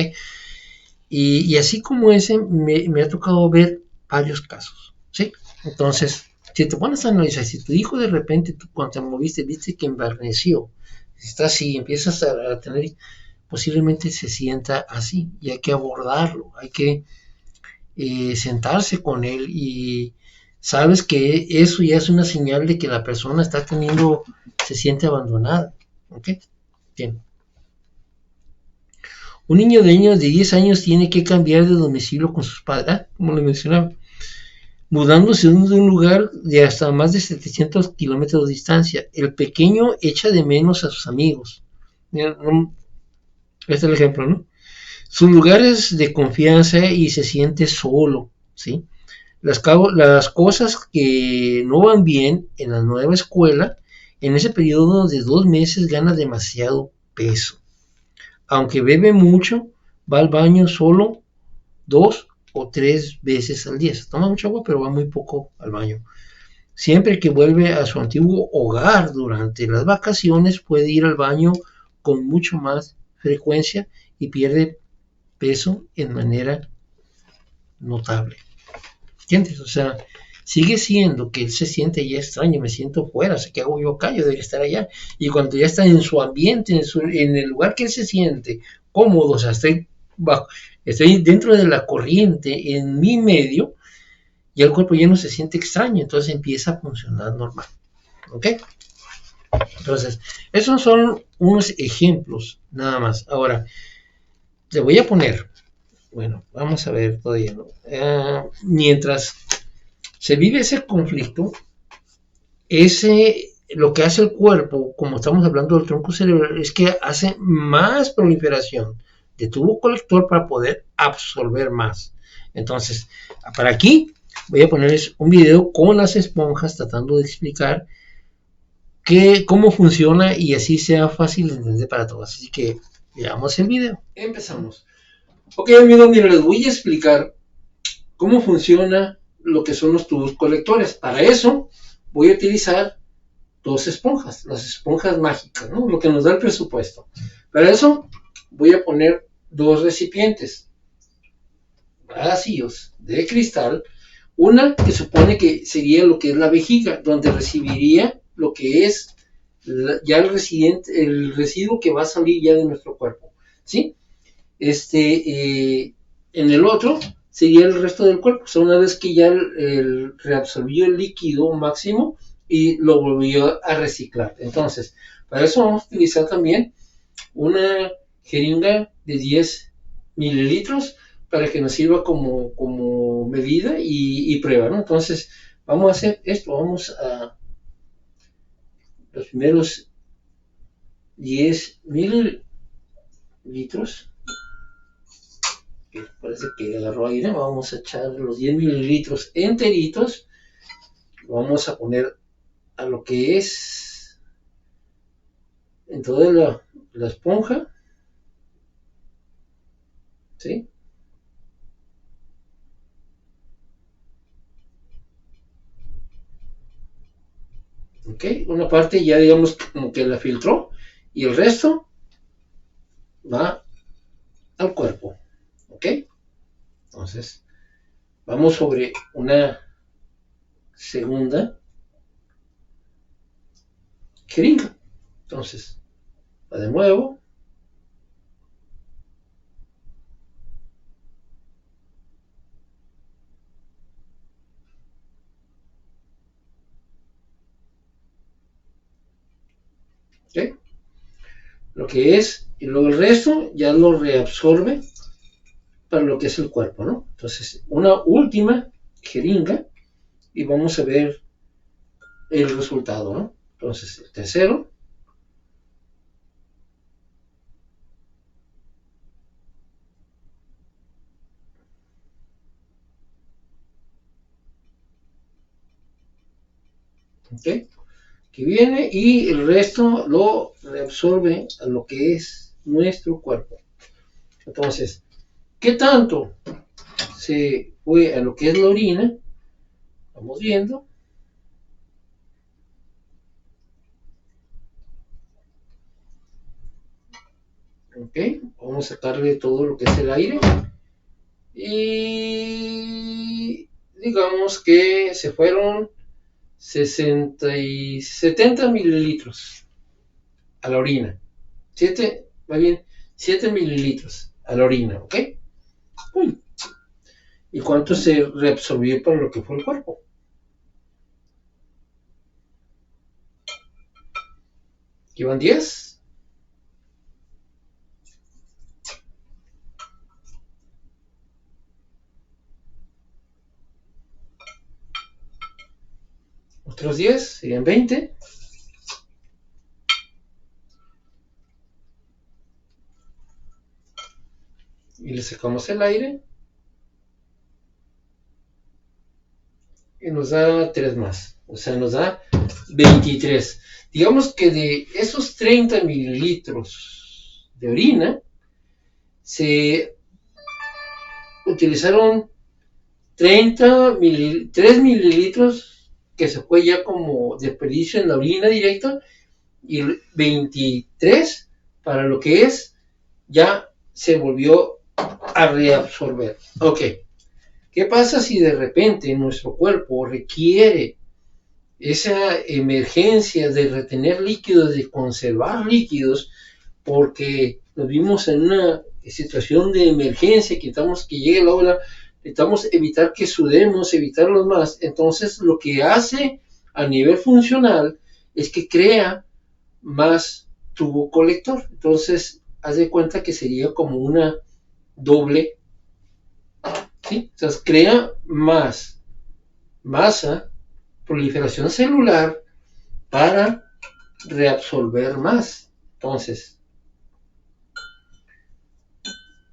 Y así como ese, me ha tocado ver varios casos, ¿sí? Entonces, si te pones a analizar, si tu hijo de repente, tú, cuando te moviste, viste que enverneció, está así, empiezas a tener, posiblemente se sienta así, y hay que abordarlo, hay que sentarse con él y sabes que eso ya es una señal de que la persona está teniendo, se siente abandonada, ¿ok? Bien. Un niño de 10 años tiene que cambiar de domicilio con sus padres, como le mencionaba, mudándose de un lugar de hasta más de 700 kilómetros de distancia. El pequeño echa de menos a sus amigos. Este es el ejemplo, ¿no? Sus lugares de confianza y se siente solo, ¿sí? Las cosas que no van bien en la nueva escuela, en ese periodo de 2 meses gana demasiado peso. Aunque bebe mucho, va al baño solo 2 o 3 veces al día. Se toma mucha agua, pero va muy poco al baño. Siempre que vuelve a su antiguo hogar durante las vacaciones, puede ir al baño con mucho más frecuencia y pierde peso en manera notable. ¿Entiendes? O sea, sigue siendo que él se siente ya extraño, me siento fuera, o sea, ¿qué hago yo acá? Yo debería estar allá. Y cuando ya está en su ambiente, en el lugar que él se siente cómodo, o sea, estoy dentro de la corriente, en mi medio, y el cuerpo ya no se siente extraño, entonces empieza a funcionar normal. ¿Ok? Entonces, esos son unos ejemplos nada más. Ahora, te voy a poner, bueno, vamos a ver todavía, ¿no? Mientras se vive ese conflicto, lo que hace el cuerpo, como estamos hablando del tronco cerebral, es que hace más proliferación de tubo colector para poder absorber más. Entonces, para aquí voy a ponerles un video con las esponjas tratando de explicar cómo funciona y así sea fácil de entender para todos. Así que veamos el video. Empezamos. Ok, amigos, mira, les voy a explicar cómo funciona lo que son los tubos colectores. Para eso voy a utilizar dos esponjas, las esponjas mágicas, ¿no? Lo que nos da el presupuesto. Para eso voy a poner dos recipientes vacíos de cristal. Una que supone que sería lo que es la vejiga, donde recibiría lo que es ya el residuo que va a salir ya de nuestro cuerpo, ¿sí? En el otro sería el resto del cuerpo, o sea, una vez que ya reabsorbió el líquido máximo y lo volvió a reciclar. Entonces, para eso vamos a utilizar también una jeringa de 10 mililitros para que nos sirva como medida y prueba, ¿no? Entonces, vamos a hacer esto, vamos a los primeros 10 mililitros, que parece que agarró aire, vamos a echar los 10 mililitros enteritos, vamos a poner a lo que es en toda la esponja, ¿sí? ¿Ok? Una parte ya digamos como que la filtró y el resto va al cuerpo, ¿ok? Entonces, vamos sobre una segunda jeringa. Entonces, va de nuevo. lo que es, y luego el resto ya lo reabsorbe para lo que es el cuerpo, ¿no? Entonces, una última jeringa y vamos a ver el resultado, ¿no? Entonces, el tercero. ¿Ok? Que viene y el resto lo reabsorbe a lo que es nuestro cuerpo. Entonces, ¿qué tanto se fue a lo que es la orina? Vamos viendo. Ok, vamos a sacarle todo lo que es el aire. Y digamos que se fueron 70 mililitros a la orina. 7, va bien, 7 mililitros a la orina, ¿ok? Uy. ¿Y cuánto se reabsorbió para lo que fue el cuerpo? ¿Llevan 10? ¿Otros 10? ¿Serían 20? Y le sacamos el aire. Y nos da 3 más. O sea, nos da 23. Digamos que de esos 30 mililitros de orina, se utilizaron 3 mililitros que se fue ya como desperdicio en la orina directa y 23 para lo que es ya se volvió a reabsorber. Ok, ¿qué pasa si de repente nuestro cuerpo requiere esa emergencia de retener líquidos, de conservar líquidos, porque nos vimos en una situación de emergencia, que estamos que llegue la hora, necesitamos evitar que sudemos, evitarlos más? Entonces lo que hace a nivel funcional es que crea más tubo colector. Entonces haz de cuenta que sería como una doble, ¿sí? Entonces crea más masa, proliferación celular para reabsorber más. Entonces,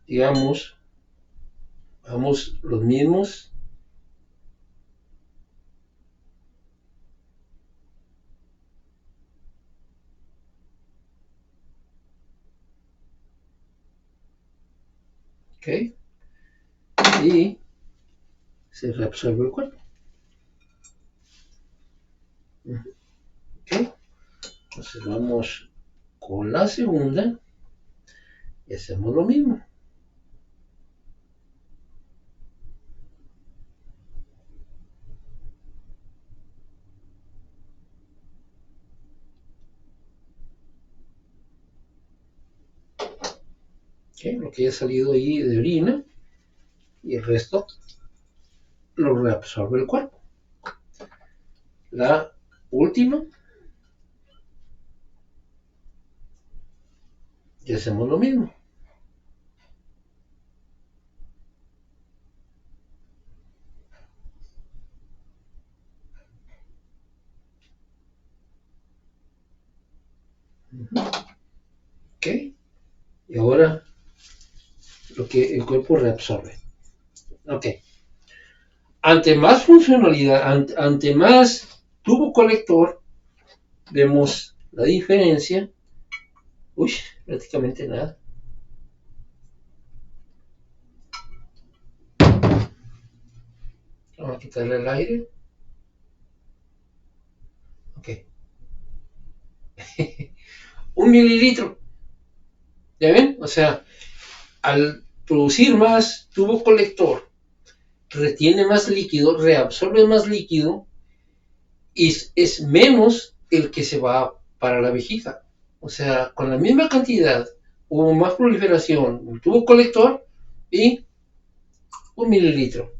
digamos, vamos los mismos. Ok, y se reabsorbe el cuerpo. Ok, entonces vamos con la segunda y hacemos lo mismo. Ok, lo que haya salido ahí de orina y el resto lo reabsorbe el cuerpo. La última y hacemos lo mismo. Ok, y ahora lo que el cuerpo reabsorbe. Ok, ante más funcionalidad, ante más tubo colector, vemos la diferencia. Uy, prácticamente nada. Vamos a quitarle el aire. Ok. 1 mililitro. ¿Ya ven? O sea, al producir más tubo colector, retiene más líquido, reabsorbe más líquido y es menos el que se va para la vejiga. O sea, con la misma cantidad hubo más proliferación del tubo colector y 1 mililitro.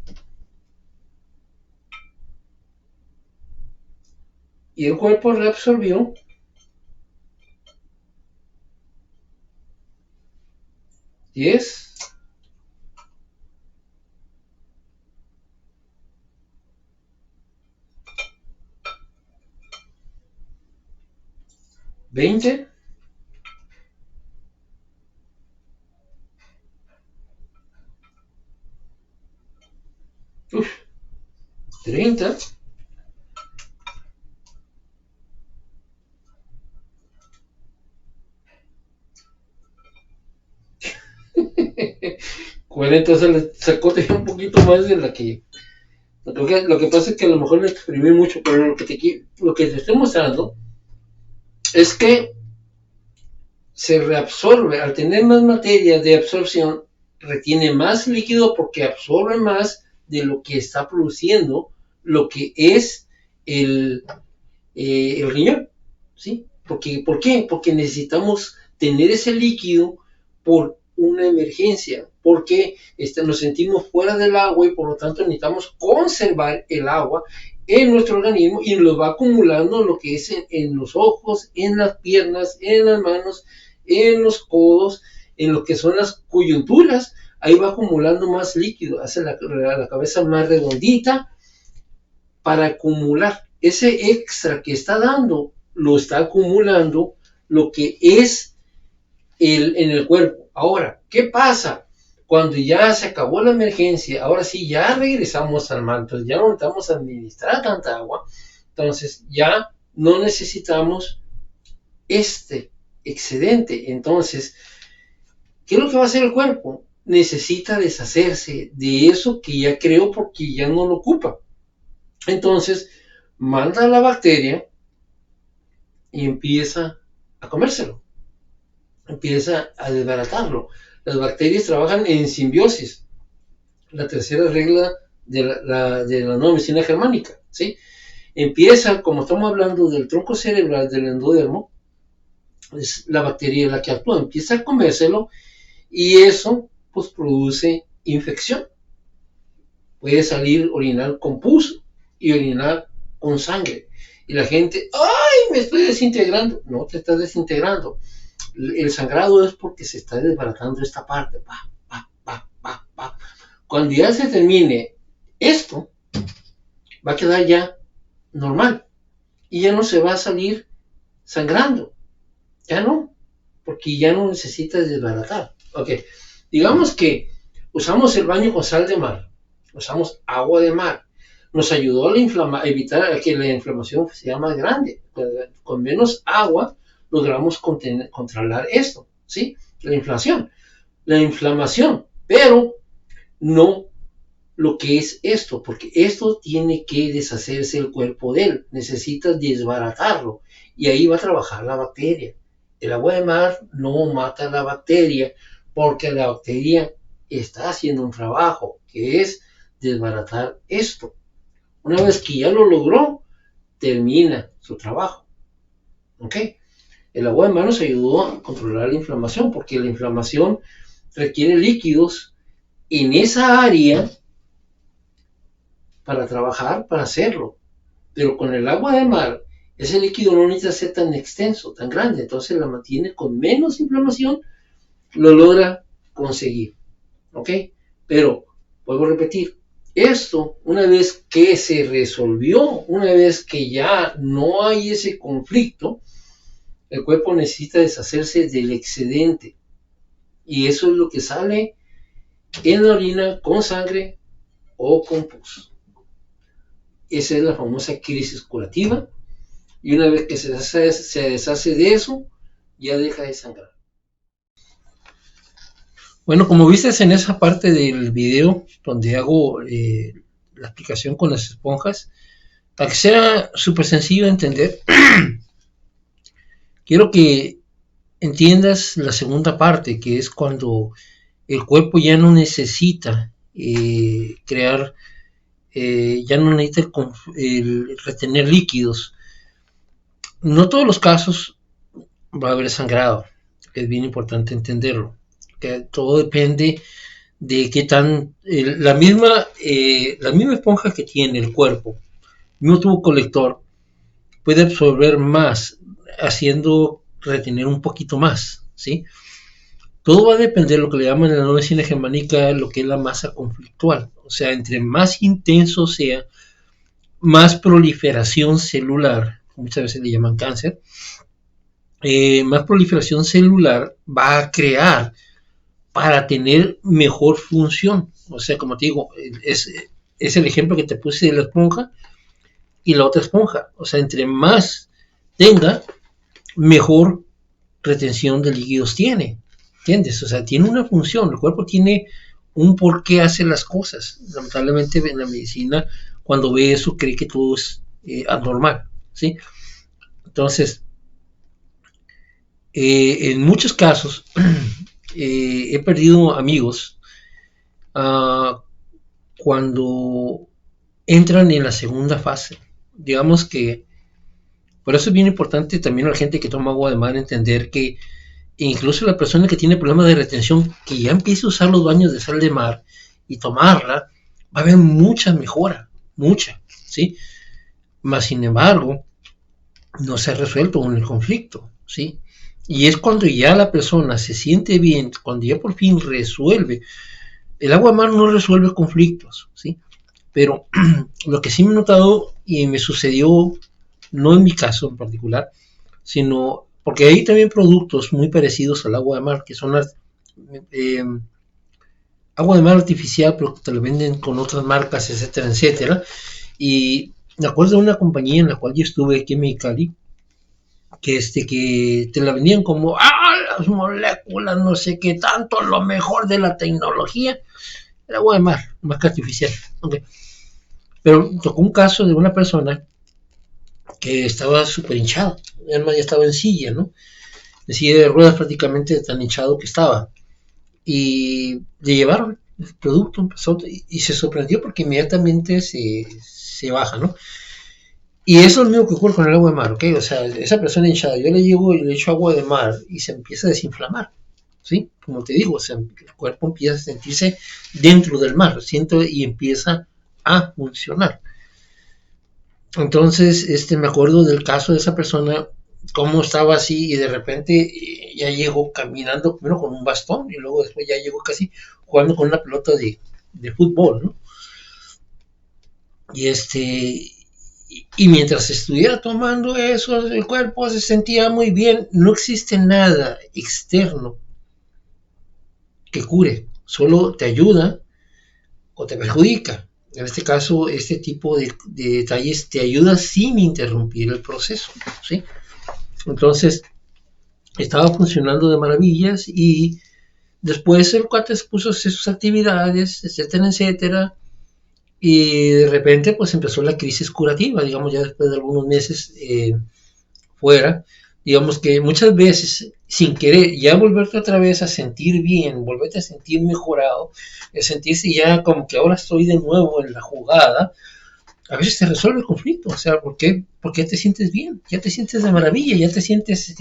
Y el cuerpo reabsorbió 10, 20, 30, 40, se le sacó un poquito más de la que... Lo que pasa es que a lo mejor le exprimí mucho, pero lo que te estoy mostrando es que se reabsorbe, al tener más materia de absorción, retiene más líquido porque absorbe más de lo que está produciendo lo que es el riñón, ¿sí? ¿Por qué? Porque necesitamos tener ese líquido por una emergencia, porque nos sentimos fuera del agua y por lo tanto necesitamos conservar el agua en nuestro organismo y lo va acumulando lo que es en los ojos, en las piernas, en las manos, en los codos, en lo que son las coyunturas. Ahí va acumulando más líquido, hace la cabeza más redondita para acumular ese extra que está dando, lo está acumulando lo que es en el cuerpo. Ahora, ¿qué pasa? Cuando ya se acabó la emergencia, ahora sí, ya regresamos al mar, entonces ya no necesitamos administrar tanta agua, entonces ya no necesitamos este excedente. Entonces, ¿qué es lo que va a hacer el cuerpo? Necesita deshacerse de eso que ya creó porque ya no lo ocupa. Entonces, manda a la bacteria y empieza a comérselo, empieza a desbaratarlo. Las bacterias trabajan en simbiosis, la tercera regla de la nueva medicina germánica, ¿sí? Empieza, como estamos hablando del tronco cerebral del endodermo, es la bacteria la que actúa, empieza a comérselo y eso pues produce infección. Puede salir orinar con pus y orinar con sangre. Y la gente, ¡ay, me estoy desintegrando! No te estás desintegrando. El sangrado es porque se está desbaratando esta parte. Cuando ya se termine esto, va a quedar ya normal. Y ya no se va a salir sangrando. Ya no. Porque ya no necesita desbaratar. Ok. Digamos que usamos el baño con sal de mar. Usamos agua de mar. Nos ayudó a evitar que la inflamación sea más grande. Con menos agua logramos controlar esto, ¿sí? La inflamación, pero no lo que es esto, porque esto tiene que deshacerse el cuerpo de él, necesita desbaratarlo y ahí va a trabajar la bacteria. El agua de mar no mata a la bacteria porque la bacteria está haciendo un trabajo que es desbaratar esto. Una vez que ya lo logró, termina su trabajo. ¿Ok? El agua de mar nos ayudó a controlar la inflamación porque la inflamación requiere líquidos en esa área para trabajar, para hacerlo. Pero con el agua de mar, ese líquido no necesita ser tan extenso, tan grande, entonces la mantiene con menos inflamación, lo logra conseguir. ¿Ok? Pero, vuelvo a repetir, esto, una vez que se resolvió, una vez que ya no hay ese conflicto, el cuerpo necesita deshacerse del excedente. Y eso es lo que sale en la orina con sangre o con pus. Esa es la famosa crisis curativa. Y una vez que se deshace de eso, ya deja de sangrar. Bueno, como viste en esa parte del video donde hago la aplicación con las esponjas, para que sea súper sencillo de entender, quiero que entiendas la segunda parte, que es cuando el cuerpo ya no necesita crear, ya no necesita el retener líquidos. No todos los casos va a haber sangrado, es bien importante entenderlo, que todo depende de qué tan la misma esponja que tiene el cuerpo, el mismo tubo colector, puede absorber más, haciendo retener un poquito más, ¿sí? Todo va a depender de lo que le llaman en la medicina germánica lo que es la masa conflictual. O sea, entre más intenso sea, más proliferación celular, muchas veces le llaman cáncer, más proliferación celular va a crear para tener mejor función. O sea, como te digo, es el ejemplo que te puse de la esponja y la otra esponja. O sea, entre más tenga, mejor retención de líquidos tiene. ¿Entiendes? O sea, tiene una función. El cuerpo tiene un por qué hace las cosas. Lamentablemente en la medicina, cuando ve eso, cree que todo es anormal. ¿Sí? Entonces, en muchos casos, he perdido amigos cuando entran en la segunda fase. Digamos que por eso es bien importante también a la gente que toma agua de mar entender que incluso la persona que tiene problemas de retención, que ya empiece a usar los baños de sal de mar y tomarla, va a haber mucha mejora, mucha, ¿sí? Mas sin embargo, no se ha resuelto aún el conflicto, ¿sí? Y es cuando ya la persona se siente bien, cuando ya por fin resuelve. El agua de mar no resuelve conflictos, ¿sí? Pero lo que sí me he notado y me sucedió, no en mi caso en particular, sino porque hay también productos muy parecidos al agua de mar, que son las agua de mar artificial, pero que te lo venden con otras marcas, etcétera, etcétera. Y me acuerdo de una compañía en la cual yo estuve aquí en Mexicali, que te la vendían como, las moléculas, no sé qué tanto, lo mejor de la tecnología, el agua de mar, más que artificial. Okay. Pero tocó un caso de una persona que estaba súper hinchado, además ya estaba en silla, ¿no? De silla de ruedas prácticamente tan hinchado que estaba. Y le llevaron el producto, empezó y se sorprendió porque inmediatamente se baja, ¿no? Y eso es lo mismo que ocurre con el agua de mar, ¿ok? O sea, esa persona hinchada, yo le llevo y le echo agua de mar y se empieza a desinflamar, ¿sí? Como te digo, o sea, el cuerpo empieza a sentirse dentro del mar, siento y empieza a funcionar. Entonces, me acuerdo del caso de esa persona, cómo estaba así y de repente ya llegó caminando primero con un bastón y luego después ya llegó casi jugando con una pelota de fútbol, ¿no? Y y mientras estuviera tomando eso, el cuerpo se sentía muy bien. No existe nada externo que cure, solo te ayuda o te perjudica. En este caso, este tipo de detalles te ayuda sin interrumpir el proceso, ¿sí? Entonces, estaba funcionando de maravillas y después el cuate se puso a hacer sus actividades, etcétera, etcétera, y de repente pues empezó la crisis curativa, digamos, ya después de algunos meses fuera, digamos que muchas veces sin querer ya volverte otra vez a sentir bien, volverte a sentir mejorado, sentirse ya como que ahora estoy de nuevo en la jugada, a veces te resuelve el conflicto. O sea, ¿por qué? Porque te sientes bien, ya te sientes de maravilla, ya te sientes,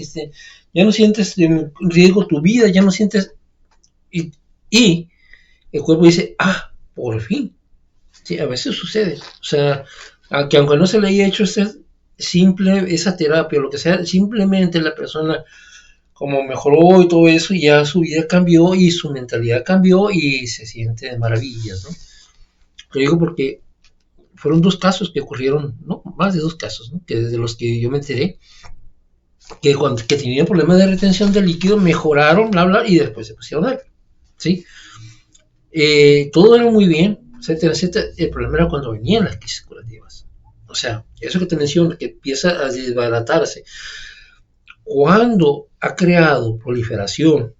ya no sientes en riesgo tu vida, ya no sientes, y el cuerpo dice, por fin. Sí, a veces sucede. O sea, aunque no se le haya hecho esa terapia o lo que sea, simplemente la persona como mejoró y todo eso, ya su vida cambió y su mentalidad cambió y se siente de maravillas, ¿no? Lo digo porque fueron dos casos que ocurrieron, no, más de dos casos, ¿no? Que desde los que yo me enteré, que tenían problemas de retención de líquido, mejoraron, bla, bla, y después se pusieron a ver, ¿sí? Todo era muy bien, etcétera, etcétera. El problema era cuando venían las crisis curativas. O sea, eso que te menciono, que empieza a desbaratarse. Cuando ha creado proliferación,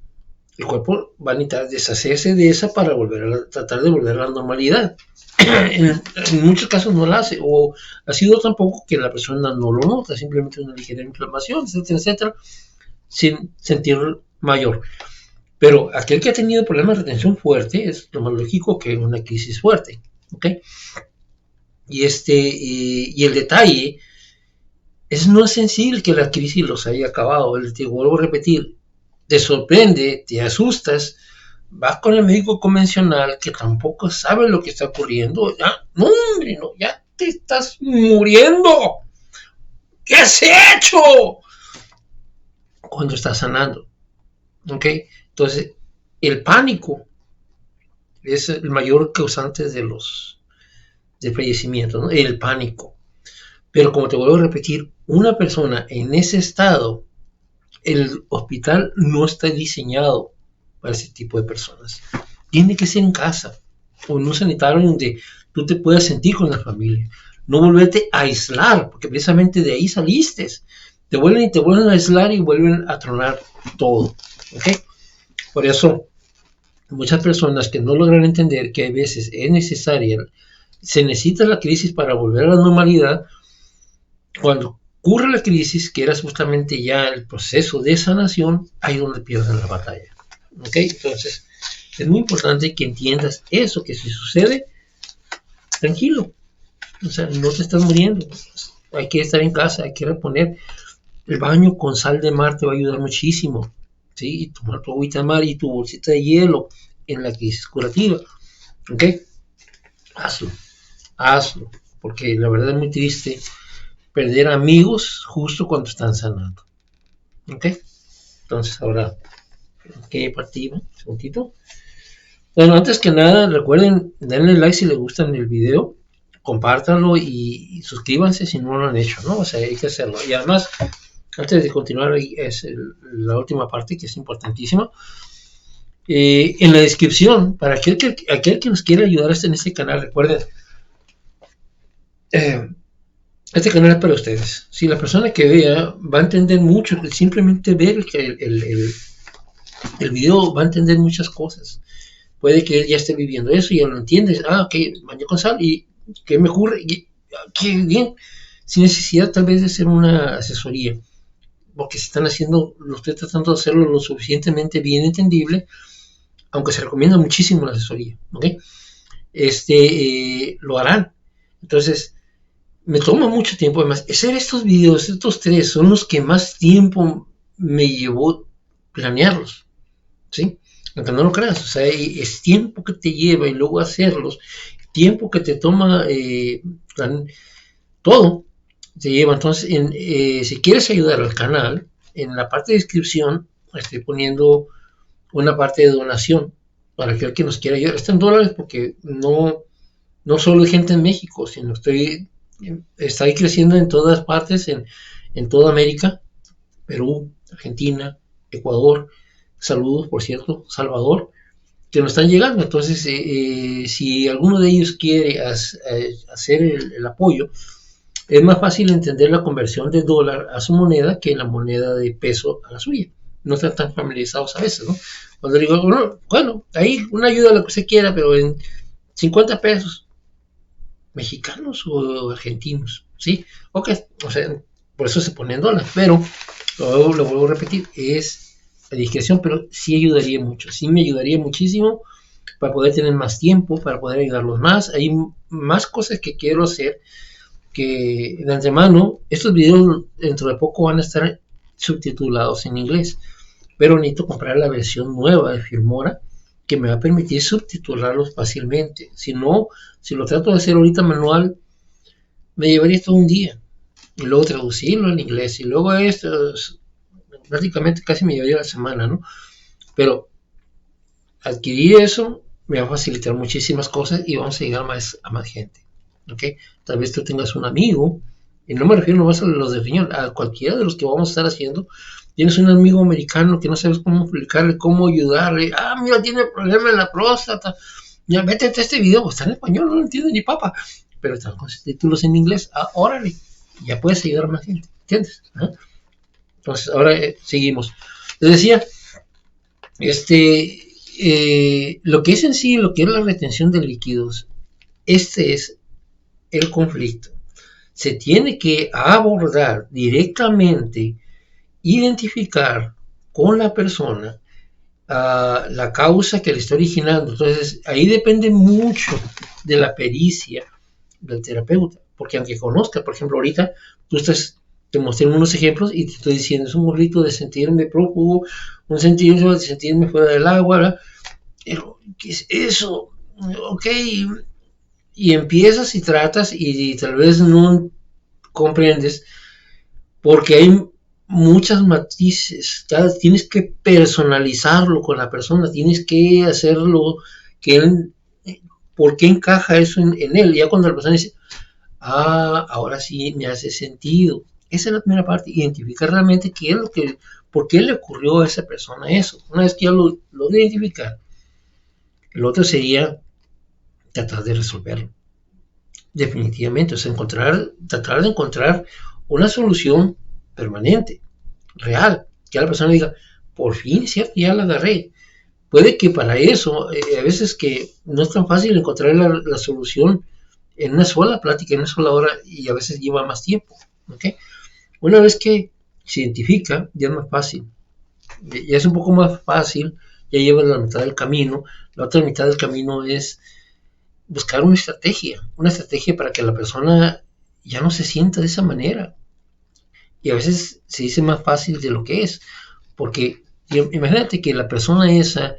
el cuerpo va a necesitar deshacerse de esa para tratar de volver a la normalidad. En muchos casos no la hace, o ha sido tampoco que la persona no lo nota, simplemente una ligera inflamación, etcétera, etcétera, sin sentir mayor. Pero aquel que ha tenido problemas de retención fuerte es lo más lógico que una crisis fuerte, ¿ok? Y el detalle no es sensible que la crisis los haya acabado. Te vuelvo a repetir, te sorprende, te asustas, vas con el médico convencional que tampoco sabe lo que está ocurriendo. No, hombre, no, ya te estás muriendo. ¿Qué has hecho? Cuando estás sanando. ¿ok? Entonces, el pánico es el mayor causante de fallecimiento, ¿no? El pánico. Pero como te vuelvo a repetir, una persona en ese estado, el hospital no está diseñado para ese tipo de personas. Tiene que ser en casa o en un sanitario donde tú te puedas sentir con la familia. No volverte a aislar, porque precisamente de ahí saliste. Te vuelven a aislar y vuelven a tronar todo. ¿Ok? Por eso, muchas personas que no logran entender que a veces es necesaria, se necesita la crisis para volver a la normalidad. Cuando ocurre la crisis, que era justamente ya el proceso de sanación, ahí es donde pierden la batalla. ¿Ok? Entonces, es muy importante que entiendas eso, que si sucede, tranquilo. O sea, no te estás muriendo. Hay que estar en casa, hay que reponer. El baño con sal de mar te va a ayudar muchísimo. ¿Sí? Y tomar tu agüita de mar y tu bolsita de hielo en la crisis curativa. ¿Ok? Hazlo. Hazlo. Porque la verdad es muy triste perder amigos justo cuando están sanando. ¿Ok? Entonces, ahora, ¿qué partimos? Un segundito. Bueno, antes que nada, recuerden darle like si les gusta el video, compártanlo y suscríbanse si no lo han hecho, ¿no? O sea, hay que hacerlo. Y además, antes de continuar, es la última parte que es importantísima. En la descripción, para aquel que nos quiera ayudar en este canal, recuerden, este canal es para ustedes. Si la persona que vea va a entender mucho, simplemente ver el video va a entender muchas cosas. Puede que él ya esté viviendo eso y ya lo entiende. Ok, baño con sal y ¿qué me ocurre? Qué bien. Sin necesidad tal vez de hacer una asesoría. Porque se están haciendo, lo estoy tratando de hacerlo lo suficientemente bien entendible, aunque se recomienda muchísimo la asesoría. ¿Ok? Lo harán. Entonces, me toma mucho tiempo. Además, hacer estos videos, estos tres, son los que más tiempo me llevó planearlos. ¿Sí? Aunque no lo creas, o sea, es tiempo que te lleva y luego hacerlos, tiempo que te toma todo, te lleva. Entonces, si quieres ayudar al canal, en la parte de descripción estoy poniendo una parte de donación para aquel que nos quiera ayudar. Está en dólares porque no solo hay gente en México, sino está ahí creciendo en todas partes, en toda América, Perú, Argentina, Ecuador. Saludos, por cierto, Salvador, que nos están llegando. Entonces, si alguno de ellos quiere hacer el apoyo, es más fácil entender la conversión de dólar a su moneda que la moneda de peso a la suya. No están tan familiarizados a veces, ¿no? Cuando digo, bueno, ahí una ayuda a lo que usted quiera, pero en 50 pesos, mexicanos o argentinos, ¿sí? Ok, o sea, por eso se pone en dólar, pero lo vuelvo a repetir, es a discreción, pero sí ayudaría mucho, sí me ayudaría muchísimo para poder tener más tiempo, para poder ayudarlos más. Hay más cosas que quiero hacer que de antemano, estos videos dentro de poco van a estar subtitulados en inglés, pero necesito comprar la versión nueva de Filmora que me va a permitir subtitularlos fácilmente. Si no, si lo trato de hacer ahorita manual, me llevaría todo un día y luego traducirlo en inglés y luego esto, prácticamente casi me llevaría la semana, ¿no? Pero adquirir eso me va a facilitar muchísimas cosas y vamos a llegar a más gente, ¿ok? Tal vez tú tengas un amigo, y no me refiero nomás a los de riñón, a cualquiera de los que vamos a estar haciendo. Tienes un amigo americano que no sabes cómo explicarle, cómo ayudarle. Mira, tiene problema en la próstata. Ya, vete a este video, está en español, no lo entiende ni papa, pero están con títulos en inglés. Órale, ya puedes ayudar a más gente, ¿entiendes? Entonces, ahora seguimos. Les decía, lo que es en sí, lo que es la retención de líquidos, este es el conflicto. Se tiene que abordar directamente, identificar con la persona la causa que le está originando. Entonces, ahí depende mucho de la pericia del terapeuta, porque aunque conozca, por ejemplo, ahorita te mostré unos ejemplos y te estoy diciendo, es un burrito de sentirme prófugo, un sentido de sentirme fuera del agua, ¿verdad? Pero, ¿qué es eso? Ok, y empiezas y tratas y tal vez no comprendes porque hay muchas matices, ya tienes que personalizarlo con la persona, tienes que hacerlo, que él, ¿por qué encaja eso en él? Ya cuando la persona dice, ahora sí me hace sentido. Esa es la primera parte, identificar realmente qué es lo que, por qué le ocurrió a esa persona eso. Una vez que ya lo identificar, el otro sería tratar de resolverlo. Definitivamente, o sea, tratar de encontrar una solución permanente, real, que la persona diga, por fin, cierto, ya la agarré. Puede que para eso, a veces que no es tan fácil encontrar la solución en una sola plática, en una sola hora, y a veces lleva más tiempo. ¿Okay? Una vez que se identifica, ya es más fácil. Ya es un poco más fácil, ya lleva la mitad del camino. La otra mitad del camino es buscar una estrategia para que la persona ya no se sienta de esa manera. Y a veces se dice más fácil de lo que es, porque imagínate que la persona esa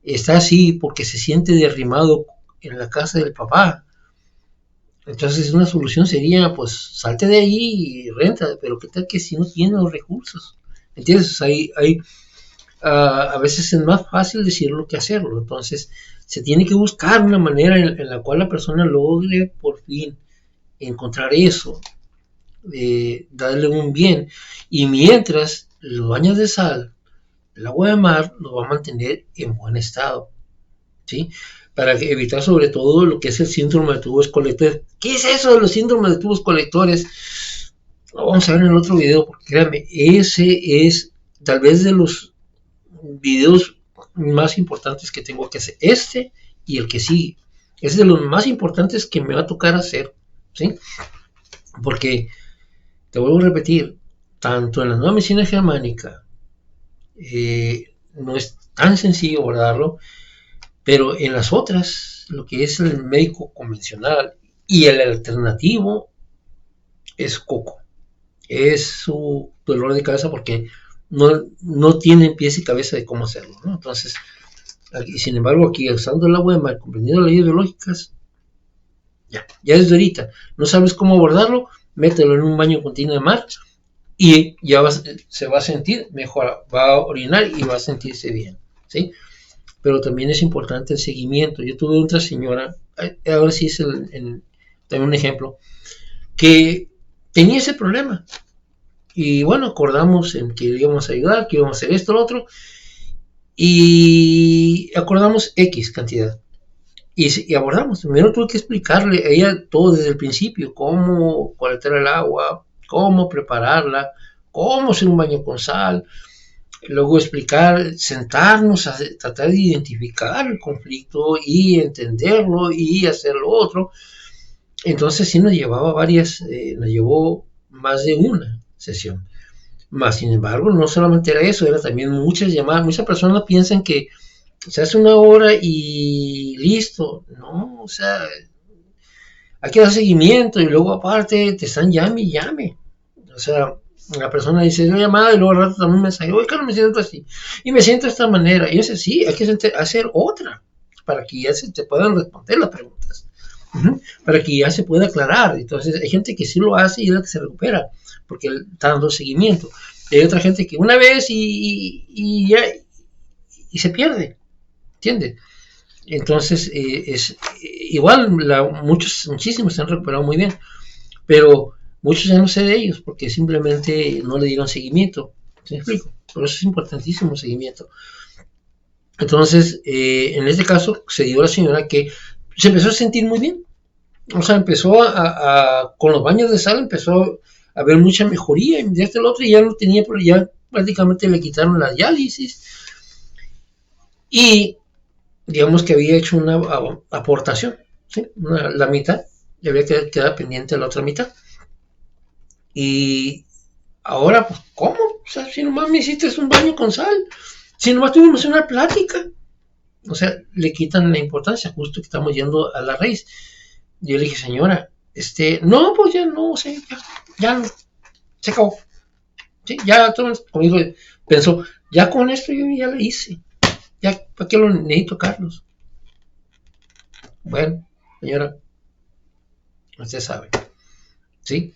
está así porque se siente derrimado en la casa del papá. Entonces una solución sería, pues, salte de ahí y renta, pero qué tal que si no tiene los recursos. ¿Entiendes? A veces es más fácil decirlo que hacerlo. Entonces se tiene que buscar una manera en la cual la persona logre por fin encontrar eso, darle un bien. Y mientras los baños de sal, el agua de mar, lo va a mantener en buen estado. ¿Sí? Para evitar sobre todo lo que es el síndrome de tubos colectores. ¿Qué es eso de los síndromes de tubos colectores? Lo vamos a ver en el otro video, porque créanme, ese es tal vez de los videos más importantes que tengo que hacer. Este y el que sigue. Es de los más importantes que me va a tocar hacer. ¿Sí? Porque, te vuelvo a repetir, tanto en la nueva medicina germánica, no es tan sencillo abordarlo, pero en las otras, lo que es el médico convencional y el alternativo es coco. Es su dolor de cabeza porque no tienen pies y cabeza de cómo hacerlo, ¿no? Entonces, sin embargo, aquí usando el agua de mar, comprendiendo las leyes biológicas, ya desde ahorita, no sabes cómo abordarlo, mételo en un baño continuo de mar y ya se va a sentir mejor, va a orinar y va a sentirse bien, ¿sí? Pero también es importante el seguimiento. Yo tuve otra señora, ahora sí es también un ejemplo, que tenía ese problema. Y bueno, acordamos en que le íbamos a ayudar, que íbamos a hacer esto, lo otro, y acordamos X cantidad. Y abordamos. Primero tuve que explicarle a ella todo desde el principio, cómo colectar el agua, cómo prepararla, cómo hacer un baño con sal, luego explicar, sentarnos a tratar de identificar el conflicto y entenderlo y hacer lo otro. Entonces sí nos llevaba nos llevó más de una sesión. Más sin embargo, no solamente era eso, era también muchas llamadas. Muchas personas piensan que se hace una hora y listo. No, o sea, hay que dar seguimiento y luego aparte te están llame y llame. O sea, la persona dice una llamada y luego al rato también un mensaje, oye, claro, me siento así. Y me siento de esta manera. Y yo sé, sí, hay que hacer otra para que ya se te puedan responder las preguntas. Para que ya se pueda aclarar. Entonces, hay gente que sí lo hace y es la que se recupera, porque está dando seguimiento. Y hay otra gente que una vez y ya y se pierde, ¿entiendes? Entonces, igual, muchísimos se han recuperado muy bien, pero muchos ya no sé de ellos porque simplemente no le dieron seguimiento. ¿Se me explico? Por eso es importantísimo el seguimiento. Entonces, en este caso, se dio a la señora que se empezó a sentir muy bien. O sea, empezó con los baños de sal, empezó a ver mucha mejoría y este el otro y ya no tenía, pero ya prácticamente le quitaron la diálisis y digamos que había hecho una aportación, ¿sí? La mitad, y había que quedar pendiente de la otra mitad. Y ahora, pues, ¿cómo? O sea, si nomás me hiciste un baño con sal, si nomás tuvimos una plática, o sea, le quitan la importancia, justo que estamos yendo a la raíz. Yo le dije, señora, no, pues ya no, o sea, ya no, se acabó. ¿Sí? Ya todo conmigo pensó, ya con esto yo ya la hice, ya, ¿para qué lo necesito, Carlos? Bueno, señora, usted sabe, ¿sí?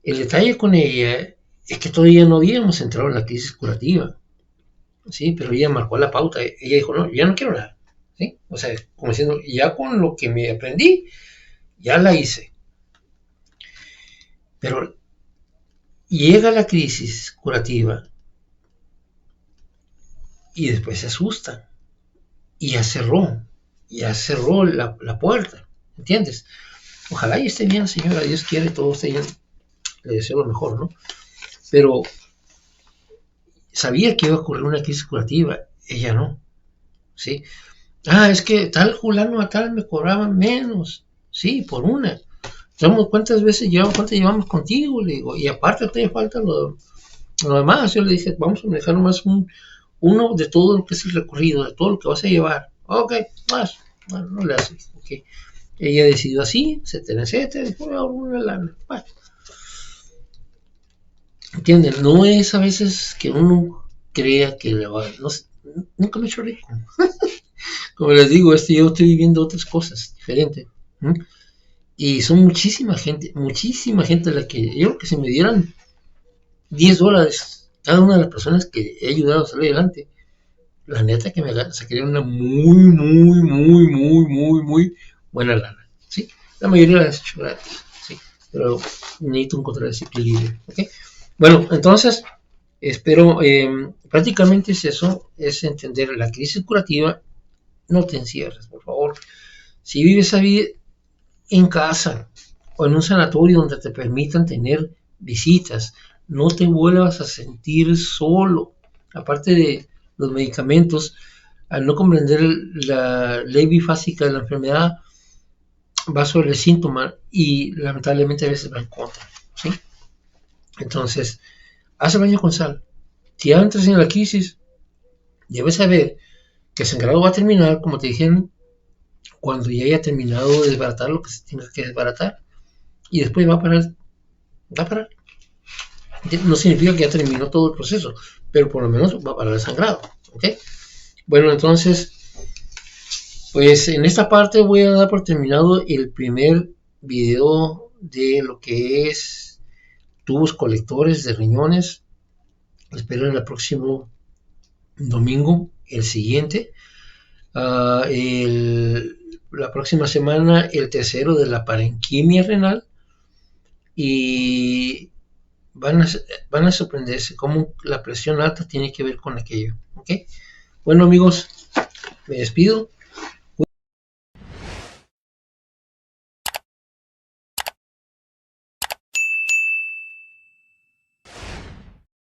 El detalle con ella es que todavía no habíamos entrado en la crisis curativa, ¿sí? Pero ella marcó la pauta, ella dijo, no, ya no quiero nada, ¿sí? O sea, como diciendo, ya con lo que me aprendí, ya la hice. Pero llega la crisis curativa y después se asusta y ya cerró la puerta, ¿entiendes? Ojalá y esté bien, señora, Dios quiere, todo esté bien, le deseo lo mejor, ¿no? Pero sabía que iba a ocurrir una crisis curativa, ella no, ¿sí? Ah, es que tal fulano a tal me cobraban menos, sí, por una. ¿Cuántas veces llevamos contigo? Le digo, y aparte te falta lo demás. Yo le dije, vamos a dejar nomás uno de todo lo que es el recorrido, de todo lo que vas a llevar. Ok, más, bueno, no le haces. Okay. Ella decidió así, etcétera, dijo, una lana. Bueno, ¿entienden? No es a veces que uno crea que le va, no, nunca me he hecho rico. Como les digo, yo estoy viviendo otras cosas diferentes. ¿Mm? Y son muchísima gente la que yo creo que si me dieran $10 cada una de las personas que he ayudado a salir adelante, la neta que me sacaría una muy buena lana, ¿sí? La mayoría la he hecho gratis, ¿sí? Pero necesito encontrar ese equilibrio, ¿ok? Bueno, entonces, espero, prácticamente es eso, es entender la crisis curativa. No te encierres, por favor. Si vives a vida en casa o en un sanatorio donde te permitan tener visitas, no te vuelvas a sentir solo. Aparte de los medicamentos, al no comprender la ley bifásica de la enfermedad, va sobre el síntoma y lamentablemente a veces va en contra, ¿sí? Entonces, haz el baño con sal. Si ya entras en la crisis, debes saber que el sangrado va a terminar, como te dijeron, cuando ya haya terminado de desbaratar lo que se tenga que desbaratar. Y después va a parar. Va a parar. No significa que ya terminó todo el proceso, pero por lo menos va a parar el sangrado. ¿Ok? Bueno, entonces, pues en esta parte voy a dar por terminado el primer video de lo que es tubos colectores de riñones. Espero en el próximo domingo, el siguiente. La próxima semana, el tercero de la parenquimia renal. Y van a sorprenderse cómo la presión alta tiene que ver con aquello. ¿Ok? Bueno, amigos, me despido.